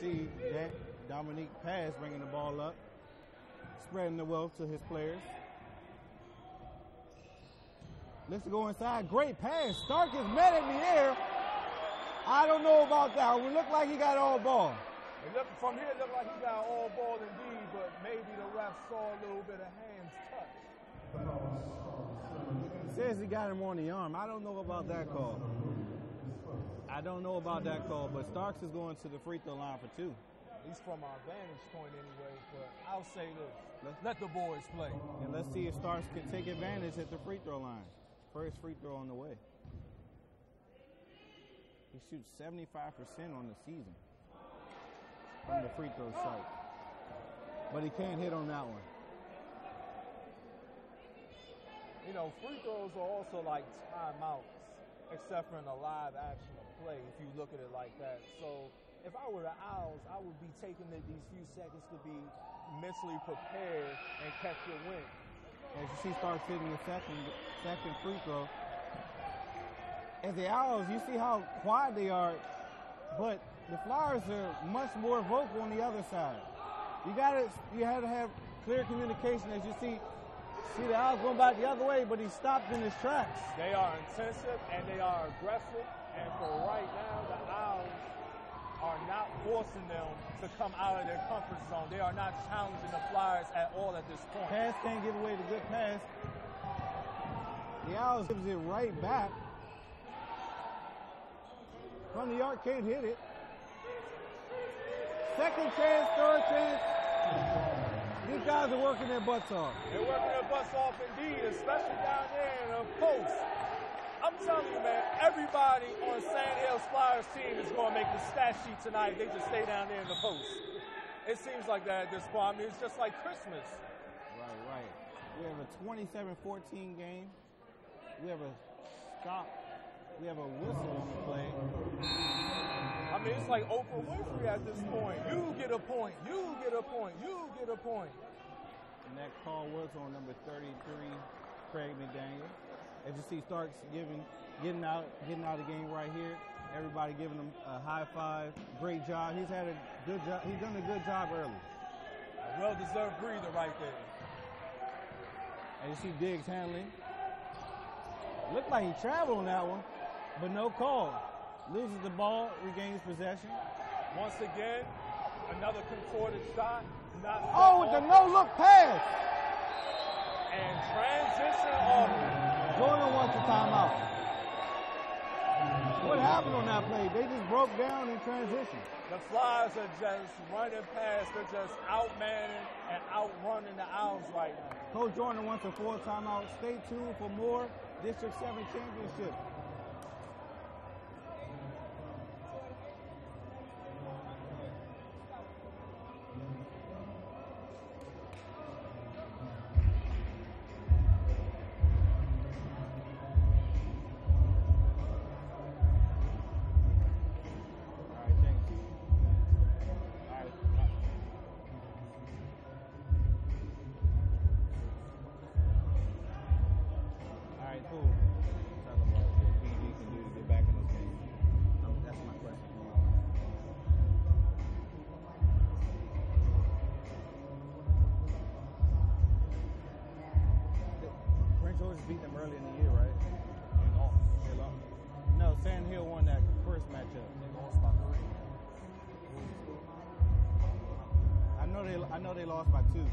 see that Dominique Pass bringing the ball up, spreading the wealth to his players. Let's go inside. Great pass. Stark is met in the air. I don't know about that. It looked like he got all ball. From here, it looked like he got all ball indeed, but maybe the ref saw a little bit of hands touch. Says he got him on the arm. I don't know about that call. But Starks is going to the free throw line for 2. At least from our vantage point anyway, but I'll say this. Let the boys play. And let's see if Starks can take advantage at the free throw line. First free throw on the way. He shoots 75% on the season from the free throw site. But he can't hit on that one. You know, free throws are also like timeouts, except for in a live action of play, if you look at it like that. So if I were the Owls, I would be taking these few seconds to be mentally prepared and catch your win. As you see Starks hitting the second free throw. As the Owls, you see how quiet they are, but the Flyers are much more vocal on the other side. You had to have clear communication. As you see the Owls going back the other way, but he stopped in his tracks. They are intensive and they are aggressive, and for right now, the Owls are not forcing them to come out of their comfort zone. They are not challenging the Flyers at all at this point. Pass can't give away the good pass. The Owls gives it right back. From the arc, can't hit it. Second chance, third chance. These guys are working their butts off. They're working their butts off indeed, especially down there in the post. I'm telling you, man, everybody on Sandhills Flyers team is going to make the stat sheet tonight. They just stay down there in the post. It seems like that at this point. I mean, it's just like Christmas. Right. We have a 27-14 game. We have a stop. We have a whistle on the play. I mean, it's like Oprah Winfrey at this point. You get a point. You get a point. You get a point. And that call was on number 33, Craig McDaniel. As you see Starks getting out of the game right here. Everybody giving him a high five. Great job. He's had a good job. He's done a good job early. A well-deserved breather right there. And you see Diggs handling. Looked like he traveled on that one, but no call. Loses the ball, regains possession. Once again, another contorted shot. With the no-look pass. And transition off. Jordan wants a timeout. What happened on that play? They just broke down in transition. The Flyers are just running past. They're just outmanning and outrunning the Owls right now. Coach Jordan wants a full timeout. Stay tuned for more District 7 championship. Beat them early in the year, right? They lost. No, Sandhill won that first matchup. They lost by 3. I know they lost by 2.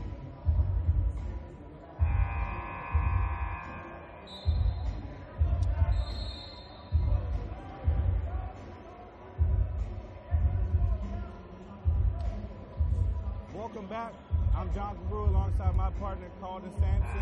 Welcome back. I'm Jonathan Brewer alongside my partner Calden Sampson.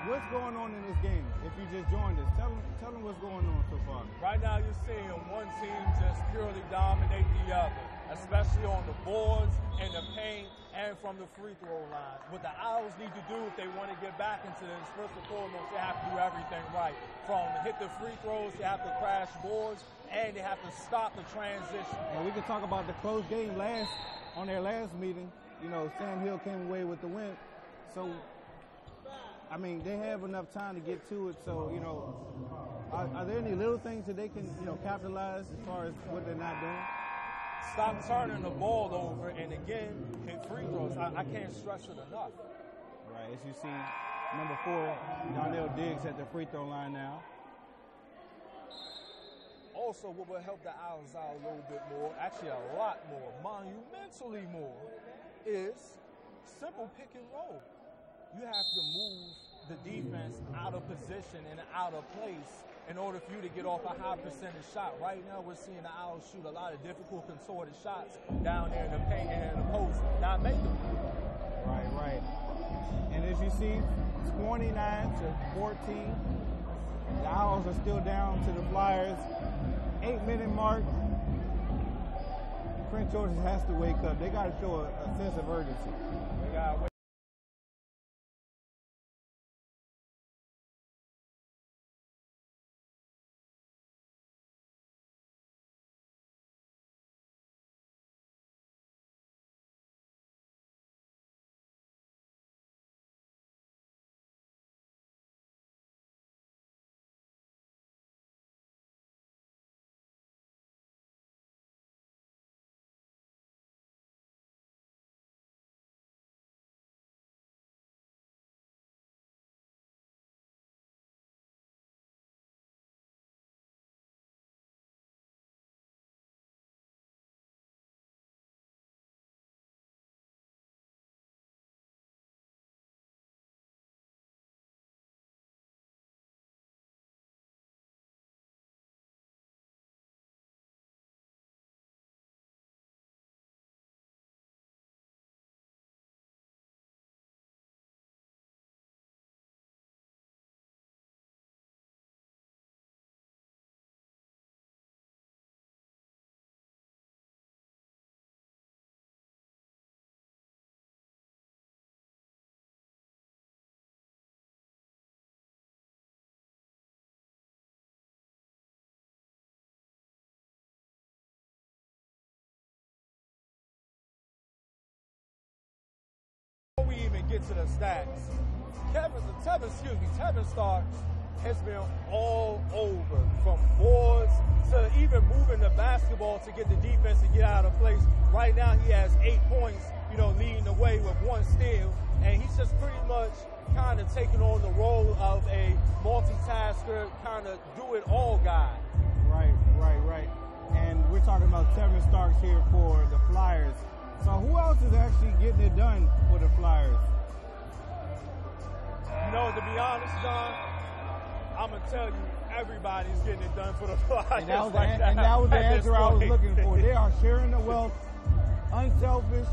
What's going on in this game? If you just joined us, tell them what's going on so far. Right now you're seeing one team just purely dominate the other, especially on the boards, in the paint, and from the free throw line. What the Owls need to do if they want to get back into this, first and foremost, they have to do everything right. From hit the free throws, they have to crash boards, and they have to stop the transition. And we can talk about the close game on their last meeting. You know, Sandhill came away with the win. So, I mean, they have enough time to get to it. So, you know, are there any little things that they can, capitalize as far as what they're not doing? stop turning the ball over, and again, hit free throws. I can't stress it enough. Right, as you see, number 4, Darnell Diggs at the free throw line now. Also, what will help the Owls out a little bit more, actually a lot more, monumentally more, is simple pick and roll. You have to move the defense out of position and out of place in order for you to get off a high percentage shot. Right now, we're seeing the Owls shoot a lot of difficult contorted shots down there in the paint and in the post, not make them. Right. And as you see, 29 to 14. The Owls are still down to the Flyers. 8-minute mark. Prince George's has to wake up. They got to show a sense of urgency. They got to wake Before we even get to the stats, Tevin Starks has been all over, from boards to even moving the basketball to get the defense to get out of place. Right now he has 8 points, leading the way with 1 steal, and he's just pretty much kind of taking on the role of a multitasker, kind of do-it-all guy. Right. And we're talking about Tevin Starks here for the Flyers. So who else is actually getting it done for the Flyers? To be honest, John, I'm going to tell you, everybody's getting it done for the Flyers. And that was the answer I was looking for. They are sharing the wealth, unselfish.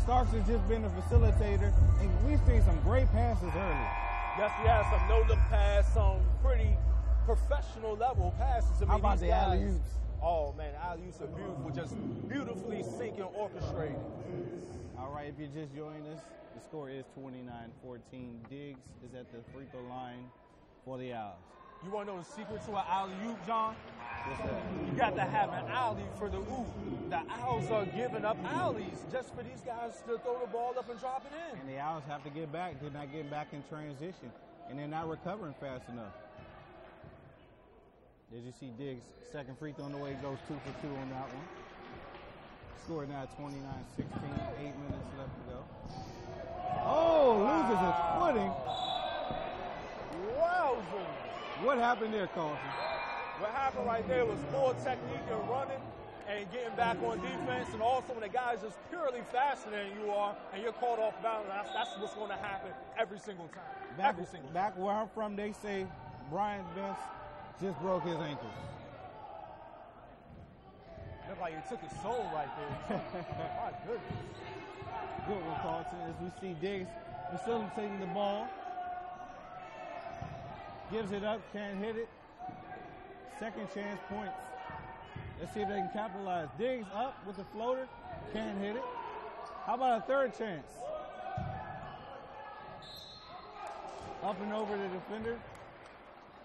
Starks has just been a facilitator, and we've seen some great passes early. Yes, he has some no-look pass, some pretty professional level passes. How about the alley-oops? Oh, man, alley-oops are beautiful, just beautifully synced and orchestrated. All right, if you just joined us, the score is 29-14. Diggs is at the free throw line for the Owls. You want to know the secret to an alley-oop, John? What's that? You got to have an alley for the oop. The Owls are giving up alleys just for these guys to throw the ball up and drop it in. And the Owls have to get back. They're not getting back in transition, and they're not recovering fast enough. As you see, Diggs' second free throw on the way, goes 2 for 2 on that one. Score now 29-16, 8 minutes left to go. Oh, loses his footing. Wowzer. What happened there, Carlson? What happened right there was poor technique and running and getting back on defense, and also when the guy's just purely faster than you are and you're caught off balance, that's what's going to happen every single time. Back where I'm from, they say Brian Best just broke his ankles. Looked like he took his soul right there. My goodness. Good one, Carlton. As we see Diggs facilitating the ball. Gives it up, can't hit it. Second chance points. Let's see if they can capitalize. Diggs up with the floater, can't hit it. How about a third chance? Up and over the defender.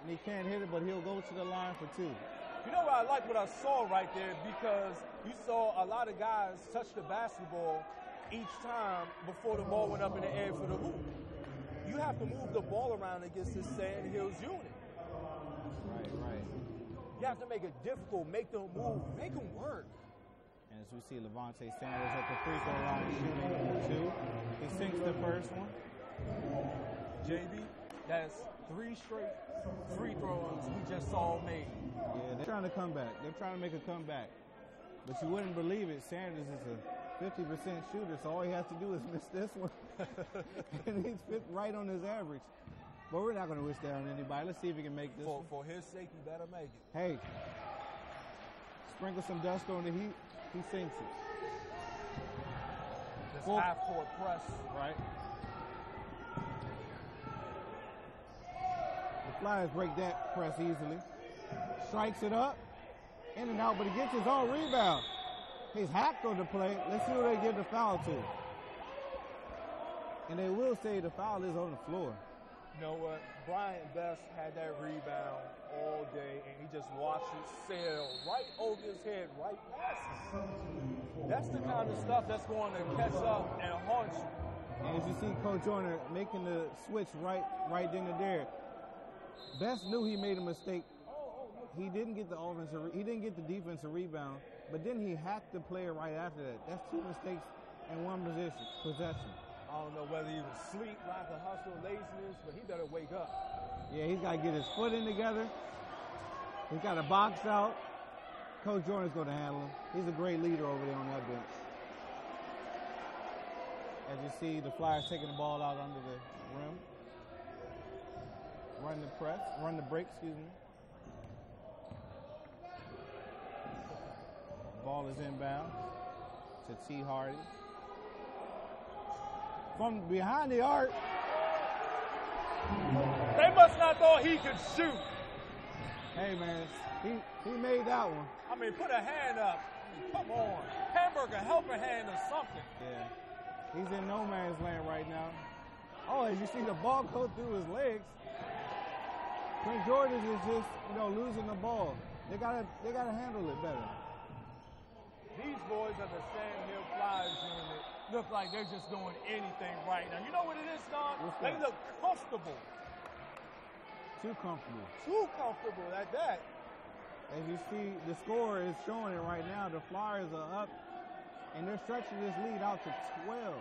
And he can't hit it, but he'll go to the line for 2. You know what I like what I saw right there, because you saw a lot of guys touch the basketball each time before the ball went up in the air for the hoop. You have to move the ball around against this Sandhills unit. Right. You have to make it difficult, make them move, make them work. And as we see Levante Sanders at the free throw line shooting 2. He sinks the first one. JB, that's 3 straight free throws we just saw made. Yeah, they're trying to come back. They're trying to make a comeback. But you wouldn't believe it. Sanders is a 50% shooter, so all he has to do is miss this one. And he's right on his average. But we're not going to wish that on anybody. Let's see if he can make this one. For his sake, he better make it. Hey, sprinkle some dust on the Heat. He sinks it. Just half-court press. Right. The Flyers break that press easily. Strikes it up. In and out, but he gets his own rebound. He's hacked on the play. Let's see who they give the foul to. And they will say the foul is on the floor. You know what? Brian Best had that rebound all day, and he just watched it sail right over his head, right past him. That's the kind of stuff that's going to catch up and haunt you. And as you see Coach Joyner making the switch right then and there. Best knew he made a mistake. He didn't get the defensive rebound, but then he hacked the player right after that. That's 2 mistakes in one possession. I don't know whether he was asleep, lack of hustle, laziness, but he better wake up. Yeah, he's got to get his foot in together. He's got to box out. Coach Jordan's going to handle him. He's a great leader over there on that bench. As you see, the Flyers taking the ball out under the rim. Run the break, excuse me. Ball is inbound to T. Hardy. From behind the arc. They must not thought he could shoot. Hey, man, he made that one. I mean, put a hand up. Come on. Hamburger, helping hand or something. Yeah. He's in no man's land right now. Oh, as you see the ball go through his legs. Prince George's is just, losing the ball. They gotta handle it better. These boys of the Sandhills Flyers unit look like they're just doing anything right now. You know what it is, Don? They look comfortable. Too comfortable. Too comfortable at that. As you see, the score is showing it right now. The Flyers are up, and they're stretching this lead out to 12.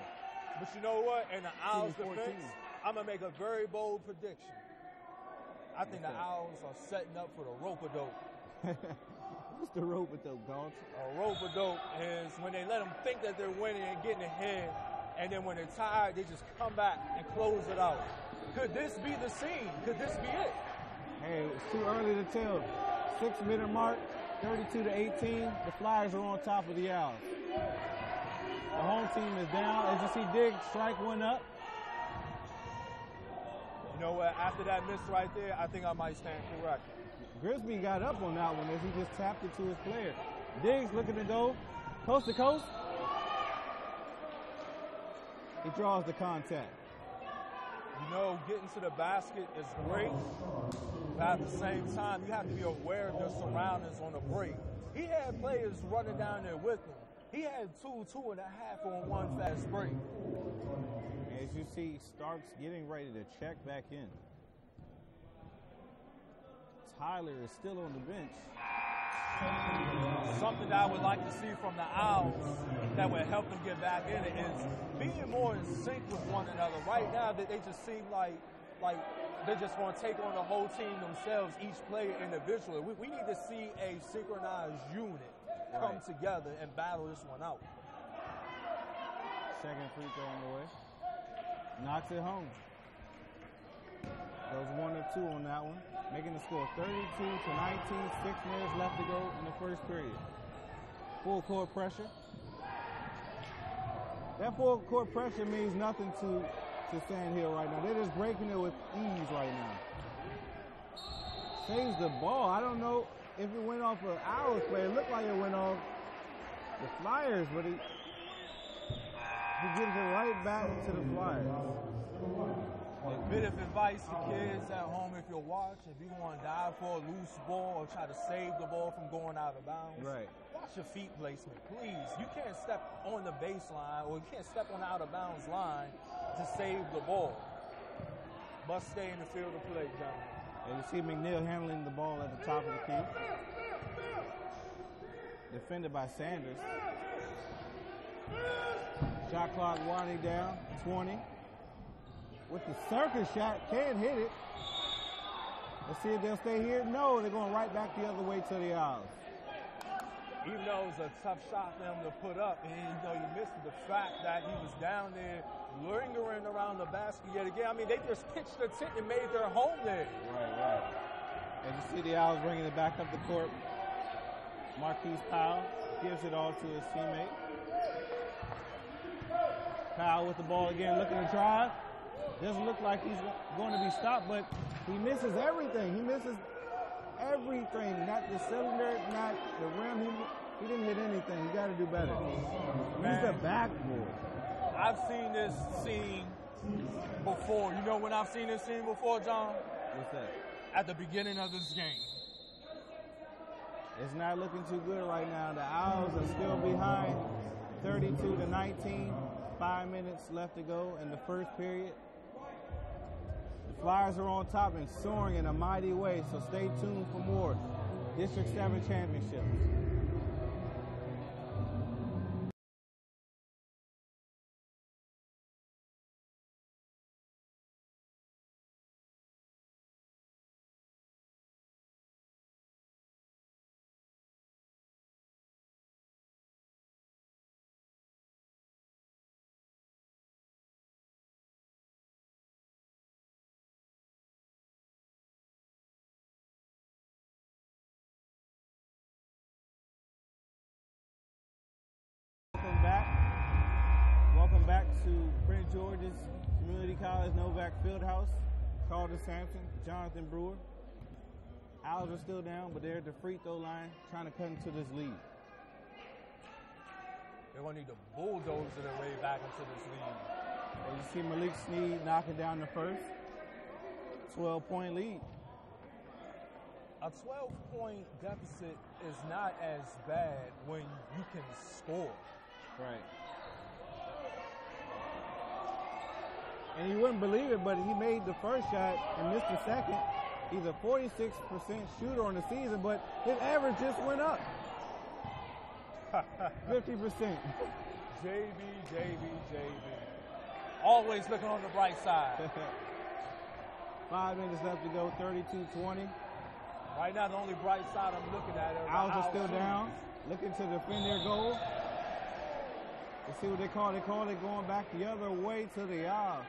But you know what? In the Owls' defense, I'm going to make a very bold prediction. I think the Owls are setting up for the rope-a-dope. What's the rope-a-dope, Gaunt? A rope-a-dope is when they let them think that they're winning and getting ahead, and then when they're tired, they just come back and close it out. Could this be the scene? Could this be it? Hey, it's too early to tell. 6-minute mark, 32-18. The Flyers are on top of the Owls. The home team is down. As you see Diggs strike one up. You know what? After that miss right there, I think I might stand corrected. Grisby got up on that one as he just tapped it to his player. Diggs looking to go coast to coast. He draws the contact. You know, getting to the basket is great, but at the same time, you have to be aware of your surroundings on the break. He had players running down there with him. He had 2.5 on one fast break. As you see, Starks getting ready to check back in. Tyler is still on the bench. Something that I would like to see from the Owls that would help them get back in it is being more in sync with one another. Right now, they just seem like they're just going to take on the whole team themselves, each player individually. We need to see a synchronized unit come together and battle this one out. Second free throw on the way. Knocks it home. Goes 1 of 2 on that one. Making the score 32-19, 6 minutes left to go in the first period. Full court pressure. That full court pressure means nothing to Sandhill right now. They're just breaking it with ease right now. Saves the ball. I don't know if it went off an Owls play. It looked like it went off the Flyers, but he gives it right back to the Flyers. A bit of advice to kids at home if you're watching, if you want to dive for a loose ball or try to save the ball from going out of bounds, watch your feet placement, please. You can't step on the baseline or you can't step on the out of bounds line to save the ball. Must stay in the field of play, gentlemen. And you see McNeil handling the ball at the top of the key. defended by Sanders. Shot clock winding down, 20. With the circus shot, can't hit it. Let's see if they'll stay here. No, they're going right back the other way to the Owls. Even though it was a tough shot for him to put up, and you missed the fact that he was down there lingering around the basket yet again. I mean, they just pitched the tent and made their home there. Right. And you see the Owls bringing it back up the court. Marquise Powell gives it all to his teammate. Powell with the ball again, looking to drive. Doesn't look like he's going to be stopped, but he misses everything. He misses everything. Not the cylinder, not the rim. He didn't hit anything. You got to do better. He's the backboard. I've seen this scene before. You know when I've seen this scene before, John? What's that? At the beginning of this game. It's not looking too good right now. The Owls are still behind 32-19. 5 minutes left to go in the first period. The Flyers are on top and soaring in a mighty way, so stay tuned for more District 7 championships. Welcome back to Prince George's Community College Novak Fieldhouse. Calder Sampson, Jonathan Brewer. Owls are still down, but they're at the free throw line trying to cut into this lead. They're going to need to bulldoze their way back into this lead. And you see Malik Sneed knocking down the first. 12-point lead. A 12-point deficit is not as bad when you can score. Right. And you wouldn't believe it, but he made the first shot and missed the second. He's a 46% shooter on the season, but his average just went up. 50%. JB. Always looking on the bright side. 5 minutes left to go, 32-20. Right now, the only bright side I'm looking at is Owls are still down, looking to defend their goal. Let's see what they call. They call it going back the other way to the Owls.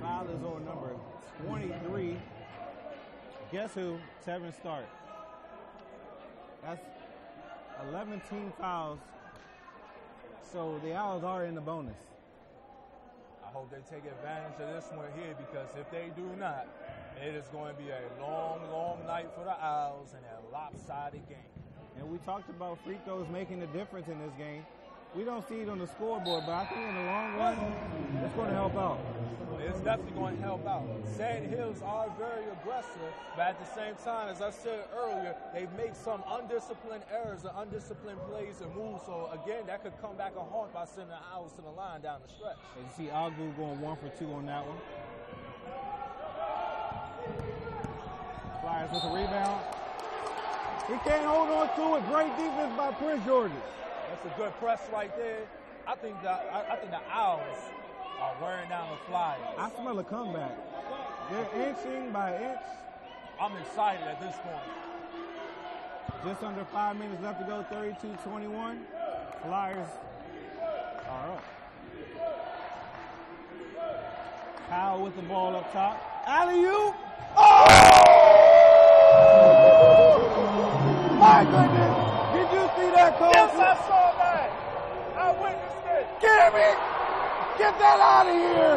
Foul is on number 23. Guess who? 7 start. That's 11 team fouls. So the Owls are in the bonus. I hope they take advantage of this one here, because if they do not, it is going to be a long, long night for the Owls and a lopsided game. And we talked about free throws making a difference in this game. We don't see it on the scoreboard, but I think in the long run, it's going to help out. It's definitely going to help out. Sandhills are very aggressive, but at the same time, as I said earlier, they make some undisciplined errors and undisciplined plays and moves. So again, that could come back a haunt by sending the Owls to the line down the stretch. And you see Agu going 1 for 2 on that one. Flyers with a rebound. He can't hold on to it. Great defense by Prince George's. That's a good press right there. I think the Owls are wearing down the Flyers. I smell a comeback. They're inching by inch. I'm excited at this point. Just under 5 minutes left to go, 32-21. Flyers are up. Powell with the ball up top. Alley-oop! Oh! My goodness! Did you see that, Coach? Yes, I saw that. I witnessed it. Gary! Get that out of here!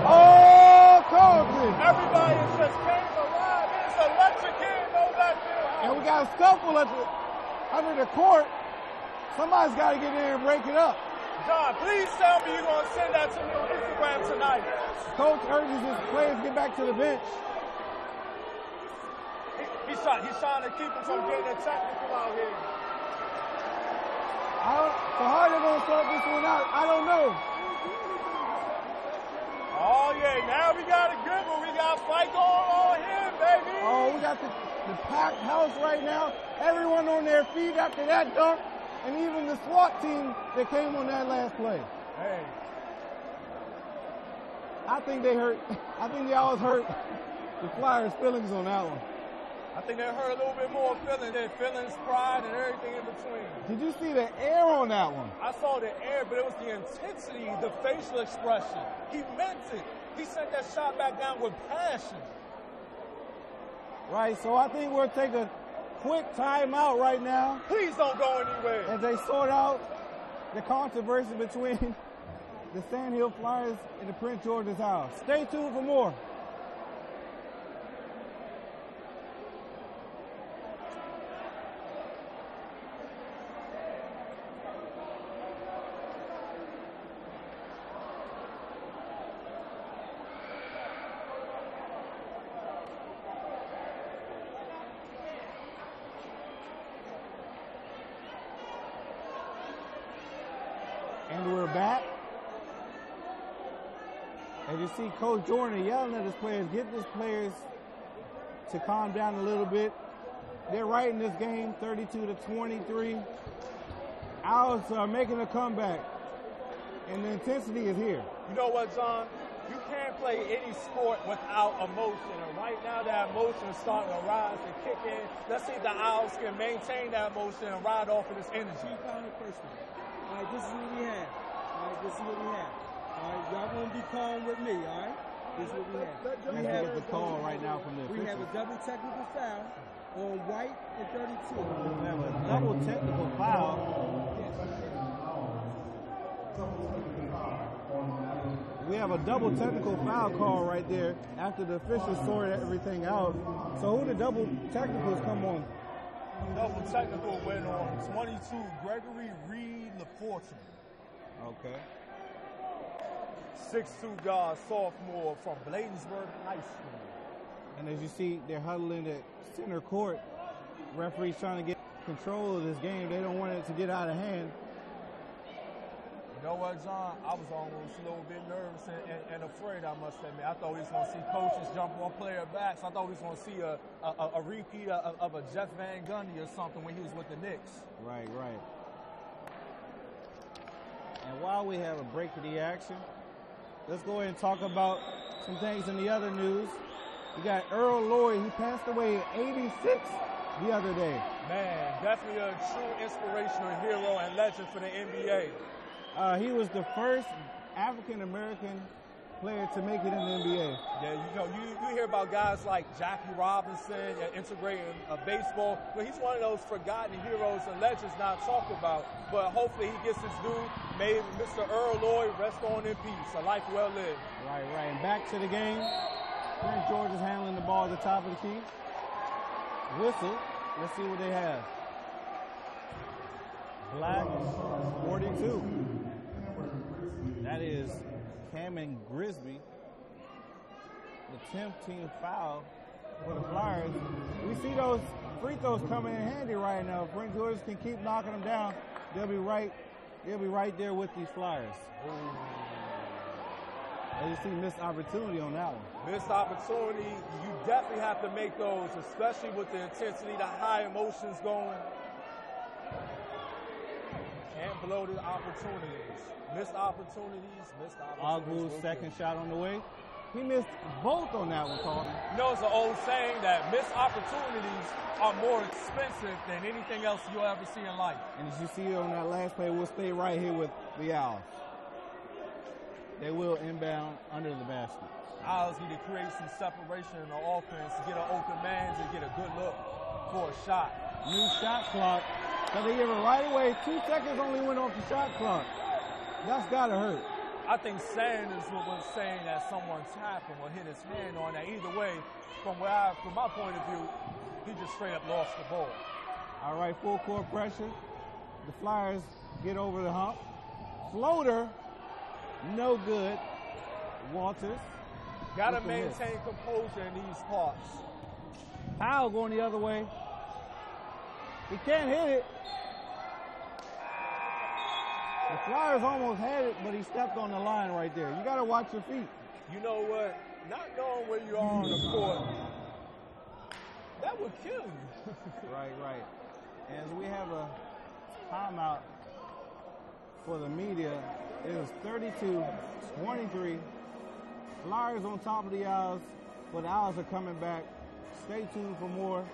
Oh, Colton! Everybody just came alive. It's electric here, no backfield. And we got a scuffle under the court. Somebody's got to get in there and break it up. John, please tell me you're going to send that to me on Instagram tonight. Coach urges his players to get back to the bench. He's trying to keep them from getting a technical out here. So how are they going to sort this one out? I don't know. Oh, yeah, now we got a good one. We got a fight going on here, baby. Oh, we got the the packed house right now. Everyone on their feet after that dunk, and even the SWAT team that came on that last play. Hey. I think they always hurt the Flyers' feelings on that one. I think they hurt a little bit more their feelings, pride, and everything in between. Did you see the air on that one? I saw the air, but it was the intensity, the facial expression. He meant it. He sent that shot back down with passion. Right, so I think we'll take a quick timeout right now. Please don't go anywhere. As they sort out the controversy between the Sandhills Flyers and the Prince George's House. Stay tuned for more. And we're back. As you see Coach Jordan yelling at his players, get his players to calm down a little bit. They're right in this game, 32-23. Owls are making a comeback, and the intensity is here. You know what, John? You can't play any sport without emotion, and right now that emotion is starting to rise and kick in. Let's see if the Owls can maintain that emotion and ride off of this energy. All right, this is what we have. All right, y'all gonna be calm with me, all right? This is what we have. We have the call right now from the officials. We have a double technical foul on White and 32. We have a double technical foul. We have a double technical foul call right there after the officials sorted everything out. So who the double technicals come on? Double technical went on 22, Gregory Reed LaFortune. Okay. 6'2" guard, sophomore from Bladensburg High School. And as you see, they're huddling at center court. Referees trying to get control of this game. They don't want it to get out of hand. You know what, John? I was almost a little bit nervous and afraid, I must admit. I thought we was going to see coaches jump on player backs. I thought we was going to see a repeat of a Jeff Van Gundy or something when he was with the Knicks. Right. And while we have a break to the action, let's go ahead and talk about some things in the other news. We got Earl Lloyd. He passed away at 86 the other day. Man, definitely a true inspirational hero and legend for the NBA. He was the first African-American player to make it in the NBA. Yeah, you hear about guys like Jackie Robinson integrating baseball, but he's one of those forgotten heroes and legends not talked about. But hopefully he gets his due. May Mr. Earl Lloyd rest on in peace. A life well lived. Right. And back to the game. Prince George is handling the ball at the top of the key. Whistle. Let's see what they have. Black 42. That is Cameron Grisby, the 10th team foul for the Flyers. We see those free throws coming in handy right now. If Prince George can keep knocking them down, they'll be right there with these Flyers. And you see missed opportunity on that one. Missed opportunity. You definitely have to make those, especially with the intensity, the high emotions going. Can't blow the opportunities. Missed opportunities. Ogbu's second shot on the way. He missed both on that one, Carlton. You know, it's an old saying that missed opportunities are more expensive than anything else you'll ever see in life. And as you see on that last play, we'll stay right here with the Owls. They will inbound under the basket. Owls need to create some separation in the offense to get an open man to get a good look for a shot. New shot clock. So they give it right away. 2 seconds only went off the shot clock. That's got to hurt. I think Sanders was saying that someone tapped him or hit his hand on that. Either way, from my point of view, he just straight up lost the ball. All right, full court pressure. The Flyers get over the hump. Floater, no good. Walters. Got to maintain composure in these parts. Powell going the other way. He can't hit it. The Flyers almost had it, but he stepped on the line right there. You got to watch your feet. You know what? Not knowing where you are on the court, that would kill you. Right. As we have a timeout for the media, it is 32-23. Flyers on top of the Owls, but the Owls are coming back. Stay tuned for more.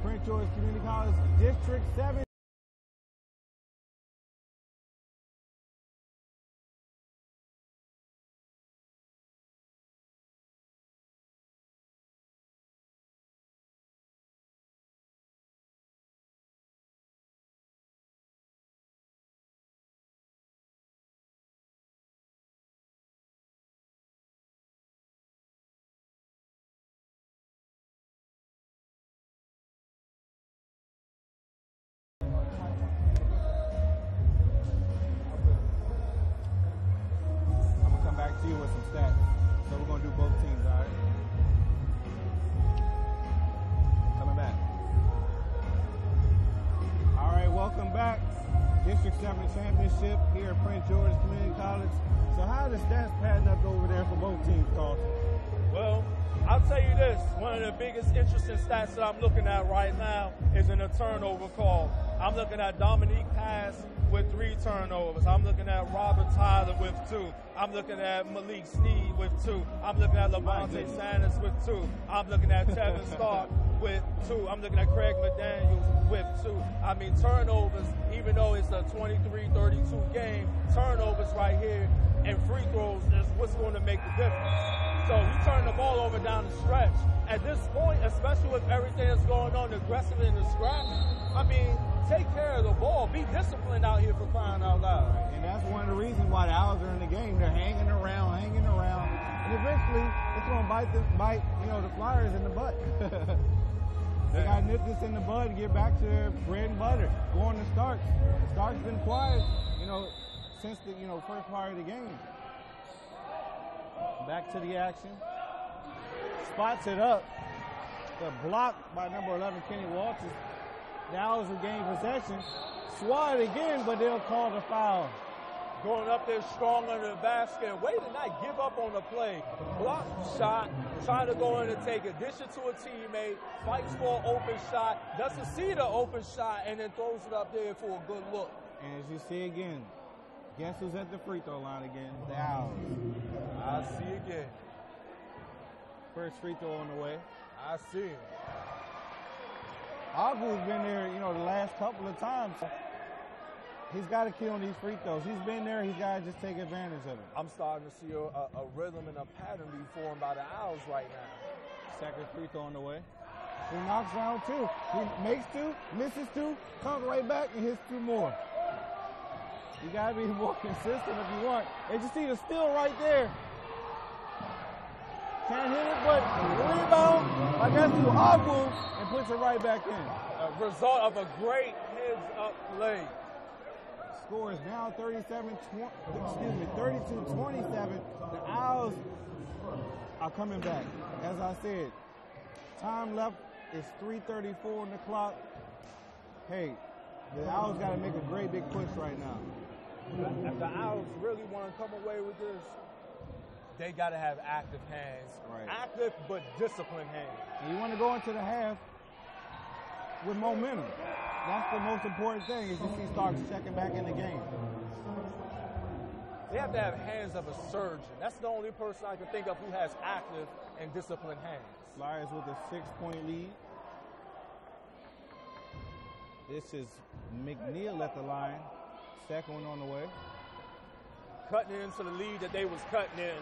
Prince George Community College, District 7. To you with some stats. So we're going to do both teams, all right? Coming back. All right, welcome back. District 7 Championship here at Prince George Community College. So how are the stats padding up over there for both teams, Carlton? Well, I'll tell you this. One of the biggest interesting stats that I'm looking at right now is in a turnover call. I'm looking at Dominique Pass with 3 turnovers. I'm looking at Robert Tyler with 2. I'm looking at Malik Sneed with 2. I'm looking at Lavonte Sanders with 2. I'm looking at Tevin Stark with 2. I'm looking at Craig McDaniels with 2. I mean, turnovers, even though it's a 23-32 game, turnovers right here and free throws is what's going to make the difference. So you turn the ball over down the stretch. At this point, especially with everything that's going on, aggressive in the scrap, I mean, take care of the ball. Be disciplined out here for crying out loud. And that's one of the reasons why the Owls are in the game. They're hanging around. And eventually, it's going to bite the Flyers in the butt. They got to nip this in the bud and get back to their bread and butter. Going to Starks. Starks been quiet, since the, first part of the game. Back to the action. Spots it up. The block by number 11, Kenny Walters. The Owls regain possession. Swat again, but they'll call the foul. Going up there strong under the basket. Way to not give up on the play. Block shot. Trying to go in and take a dish it to a teammate. Fights for an open shot. Doesn't see the open shot and then throws it up there for a good look. And as you see again, guess who's at the free throw line again? The Owls. I see again. First free throw on the way. I see him. Ogle's been there, the last couple of times. He's got to kill these free throws. He's been there. He's got to just take advantage of it. I'm starting to see a rhythm and a pattern be formed by the Owls right now. Second free throw on the way. He knocks down 2. He makes 2, misses 2, comes right back and hits 2 more. You got to be more consistent if you want. And you see the steal right there. Can't hit it, but rebound, I guess, to Ogwu and puts it right back in. A result of a great heads-up play. Score is now 32-27. The Owls are coming back. As I said, time left is 3:34 on the clock. Hey, the Owls got to make a great big push right now. If the Owls really want to come away with this, they got to have active hands. Right. Active but disciplined hands. And you want to go into the half with momentum. That's the most important thing is you see Starks checking back in the game. They have to have hands of a surgeon. That's the only person I can think of who has active and disciplined hands. Flyers with a 6-point lead. This is McNeil at the line. Second one on the way. Cutting into the lead that they was cutting in.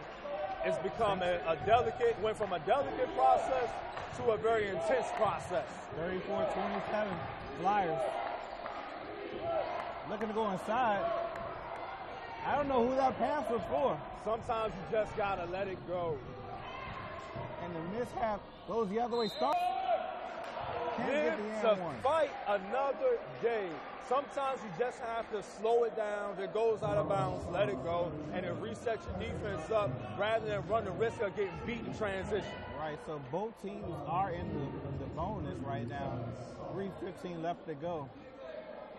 It's become went from a delicate process to a very intense process. 34-27, Flyers. Looking to go inside. I don't know who that pass was for. Sometimes you just got to let it go. And the mishap goes the other way. Starks can't Live get the to and one. fight another day. Sometimes you just have to slow it down. If it goes out of bounds, let it go, and it resets your defense up rather than run the risk of getting beat in transition. Right, so both teams are in the bonus right now. 3:15 left to go.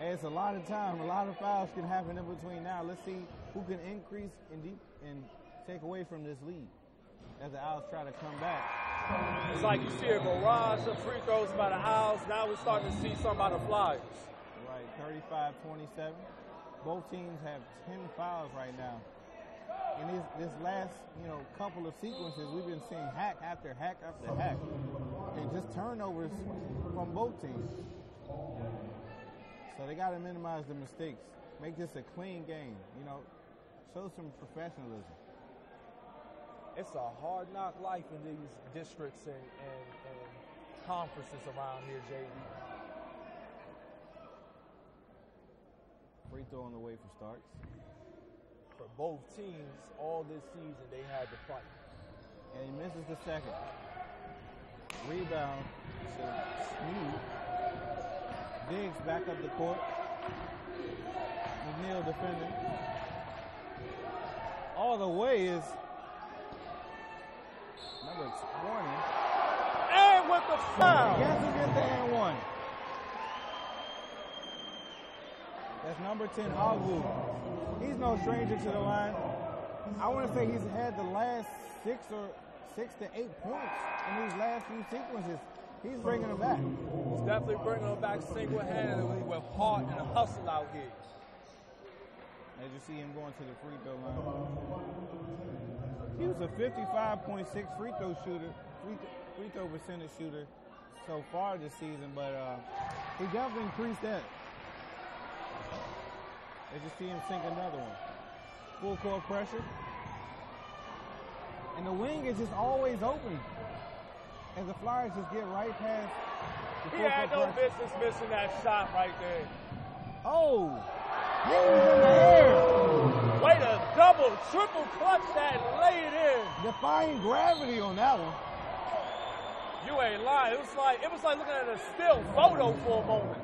And it's a lot of time. A lot of fouls can happen in between now. Let's see who can increase and take away from this lead. as the Owls try to come back. It's like you see a barrage of free throws by the Owls. Now we're starting to see some by the Flyers. Right, 35-27. Both teams have 10 fouls right now. In this last, couple of sequences, we've been seeing hack after hack after hack. And just turnovers from both teams. So they got to minimize the mistakes. Make this a clean game, show some professionalism. It's a hard knock life in these districts and conferences around here, JV. Free throw on the way for Starks. For both teams, all this season, they had to fight. And he misses the second. Rebound to Smooth. Diggs back up the court. McNeil defending. All the way is number 20. And with the foul. Guess who gets the and one? That's number 10, Agu. He's no stranger to the line. I want to say he's had the last 6 to 8 points in these last few sequences. He's bringing them back. He's definitely bringing them back single-handedly with heart and a hustle out here. As you see him going to the free throw line. He was a 55.6 free throw percentage shooter so far this season, but he definitely increased that. As you see him sink another one. Full court pressure. And the wing is just always open. As the Flyers just get right past the full court had no pressure. business missing that shot right there. Oh! He was in the air! Way to double, triple clutch that and lay it in. Defying gravity on that one. You ain't lying. It was like looking at a still photo for a moment.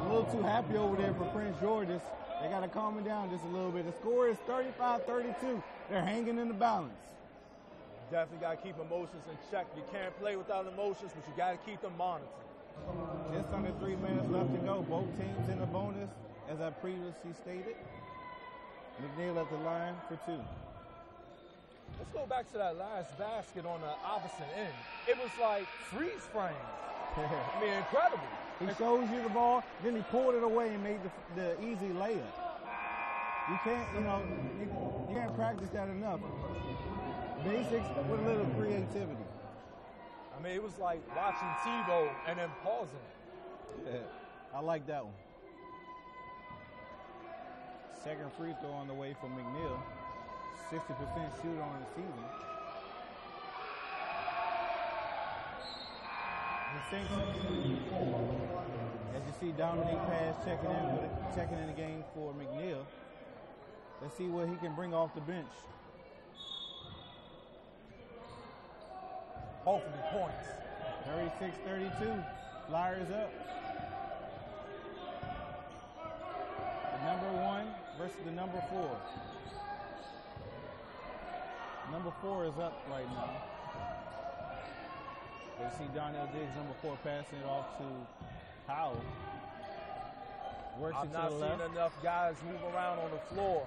A little too happy over there for Prince George's. They got to calm it down just a little bit. The score is 35-32. They're hanging in the balance. Definitely got to keep emotions in check. You can't play without emotions, but you got to keep them monitored. Just under 3 minutes left to go. Both teams in the bonus, as I previously stated. McNeil at the line for 2. Let's go back to that last basket on the opposite end. It was like freeze frames. I mean, incredible. He shows you the ball, then he pulled it away and made the easy layup. You can't, you can't practice that enough. Basics with a little creativity. I mean, it was like watching TiVo and then pausing it. Yeah, I like that one. Second free throw on the way for McNeil. 60% shooter on the season. He sinks it. As you see, Dominique Pass checking in the game for McNeil. Let's see what he can bring off the bench. Hopefully points. 36-32. Flyers up. The number 1 versus the number 4. Number 4 is up right now. You see Darnell Diggs, number 4, passing it off to Howell. Works it to the left. I'm not seeing enough guys move around on the floor.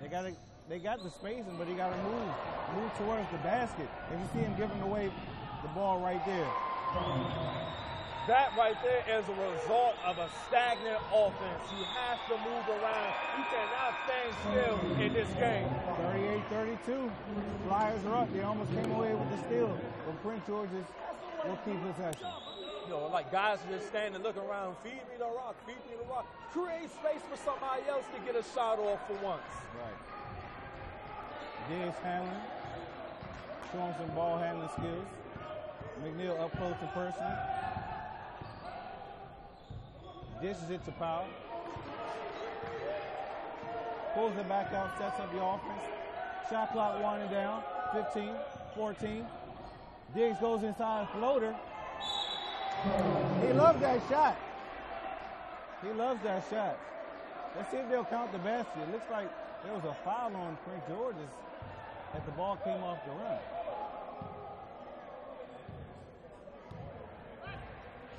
They got the spacing, but he got to move towards the basket. And you see him giving away the ball right there. That right there is a result of a stagnant offense. You have to move around. You cannot stand still in this game. 38-32. Flyers are up. They almost came away with the steal, but Prince George's will keep possession. Like guys just standing, looking around, feed me the rock, feed me the rock. Create space for somebody else to get a shot off for once. Right. Diggs handling, showing some ball handling skills. McNeil up close and personal. Dishes it to Powell. Pulls it back out, sets up the offense. Shot clock winding down. 15, 14. Diggs goes inside, floater. He loves that shot. He loves that shot. Let's see if they'll count the basket. It looks like there was a foul on Prince George's as the ball came off the rim.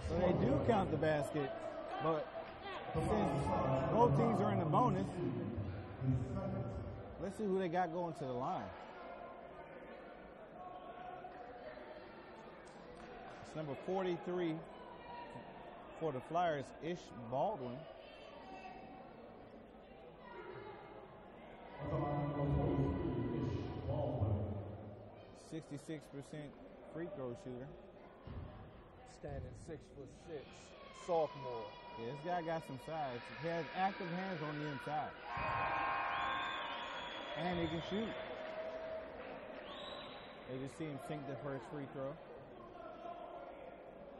So they do count the basket, but since both teams are in the bonus, Let's see who they got going to the line. It's number 43 for the Flyers, Ish Baldwin. 66% free throw shooter. Standing 6'6", sophomore. Yeah, this guy got some size. He has active hands on the inside. And he can shoot. They just see him sink the first free throw.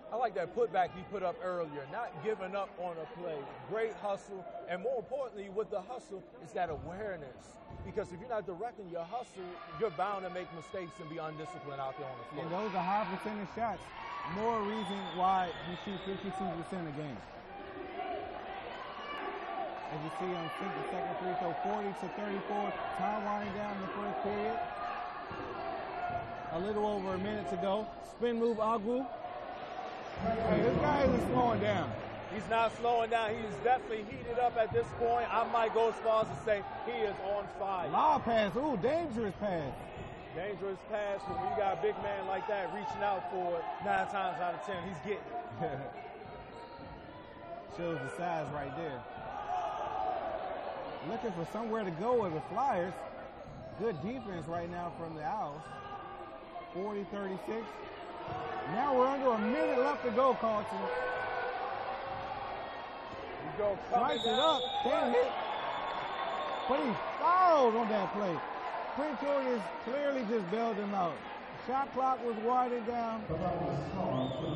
I like that putback he put up earlier, not giving up on a play. Great hustle, and more importantly, with the hustle, is that awareness. Because if you're not directing your hustle, you're bound to make mistakes and be undisciplined out there on the floor. And those are high percentage shots. More reason why he shoots 52% a game. As you see him sink the second free throw, 40-34. Time winding down in the first period. A little over a minute to go. Spin move, Agu. Hey, this guy isn't slowing down. He's not slowing down. He's definitely heated up at this point. I might go as far as to say he is on fire. Lob pass. Ooh, dangerous pass. Dangerous pass, but when you got a big man like that reaching out for it, 9 times out of 10, he's getting it. Shows the size right there. Looking for somewhere to go with the Flyers. Good defense right now from the Owls. 40-36. Now we're under a minute left to go, Carlton. Slice it up. Can't hit. But he fouled on that play. Prince George clearly just bailed him out. Shot clock was winding down.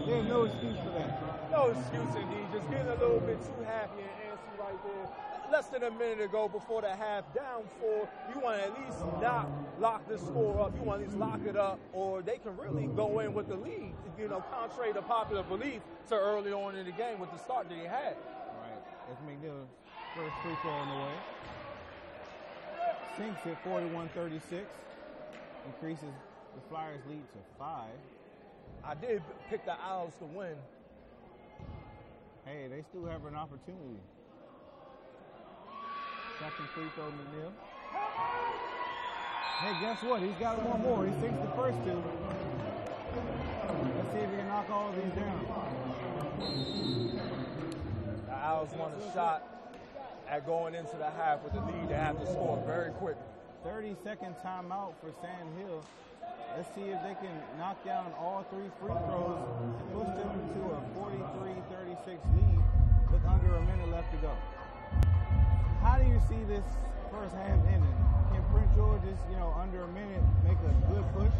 There's no excuse for that. No excuse indeed. Just getting a little bit too happy and antsy right there. Less than a minute ago before the half, down 4. You want to at least not lock the score up. You want to at least lock it up, or they can really go in with the lead. You know, contrary to popular belief, to early on in the game with the start that he had. Right. That's McNeil. First free throw on the way. Sinks at 41-36. Increases the Flyers' lead to 5. I did pick the Owls to win. Hey, they still have an opportunity. Second free throw, McNeil. Hey, guess what? He's got one more. He sinks the first 2. Let's see if he can knock all of these down. The Owls want a shot at going into the half with the lead. They have to score very quickly. 30-second timeout for Sandhills. Let's see if they can knock down all 3 free throws and push them to a 43-36 lead with under a minute left to go. How do you see this first half ending? Can Prince George's, under a minute make a good push?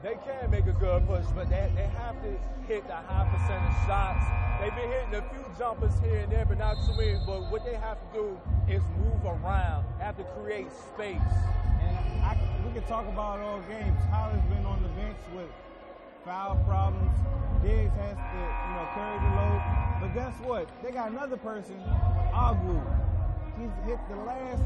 They can make a good push, but they have to hit the high percentage shots. They've been hitting a few jumpers here and there, but not too many. But what they have to do is move around. They have to create space. And we can talk about all games. Tyler's been on the bench with foul problems. Diggs has to, carry the load. But guess what? They got another person, Agu. He's hit the last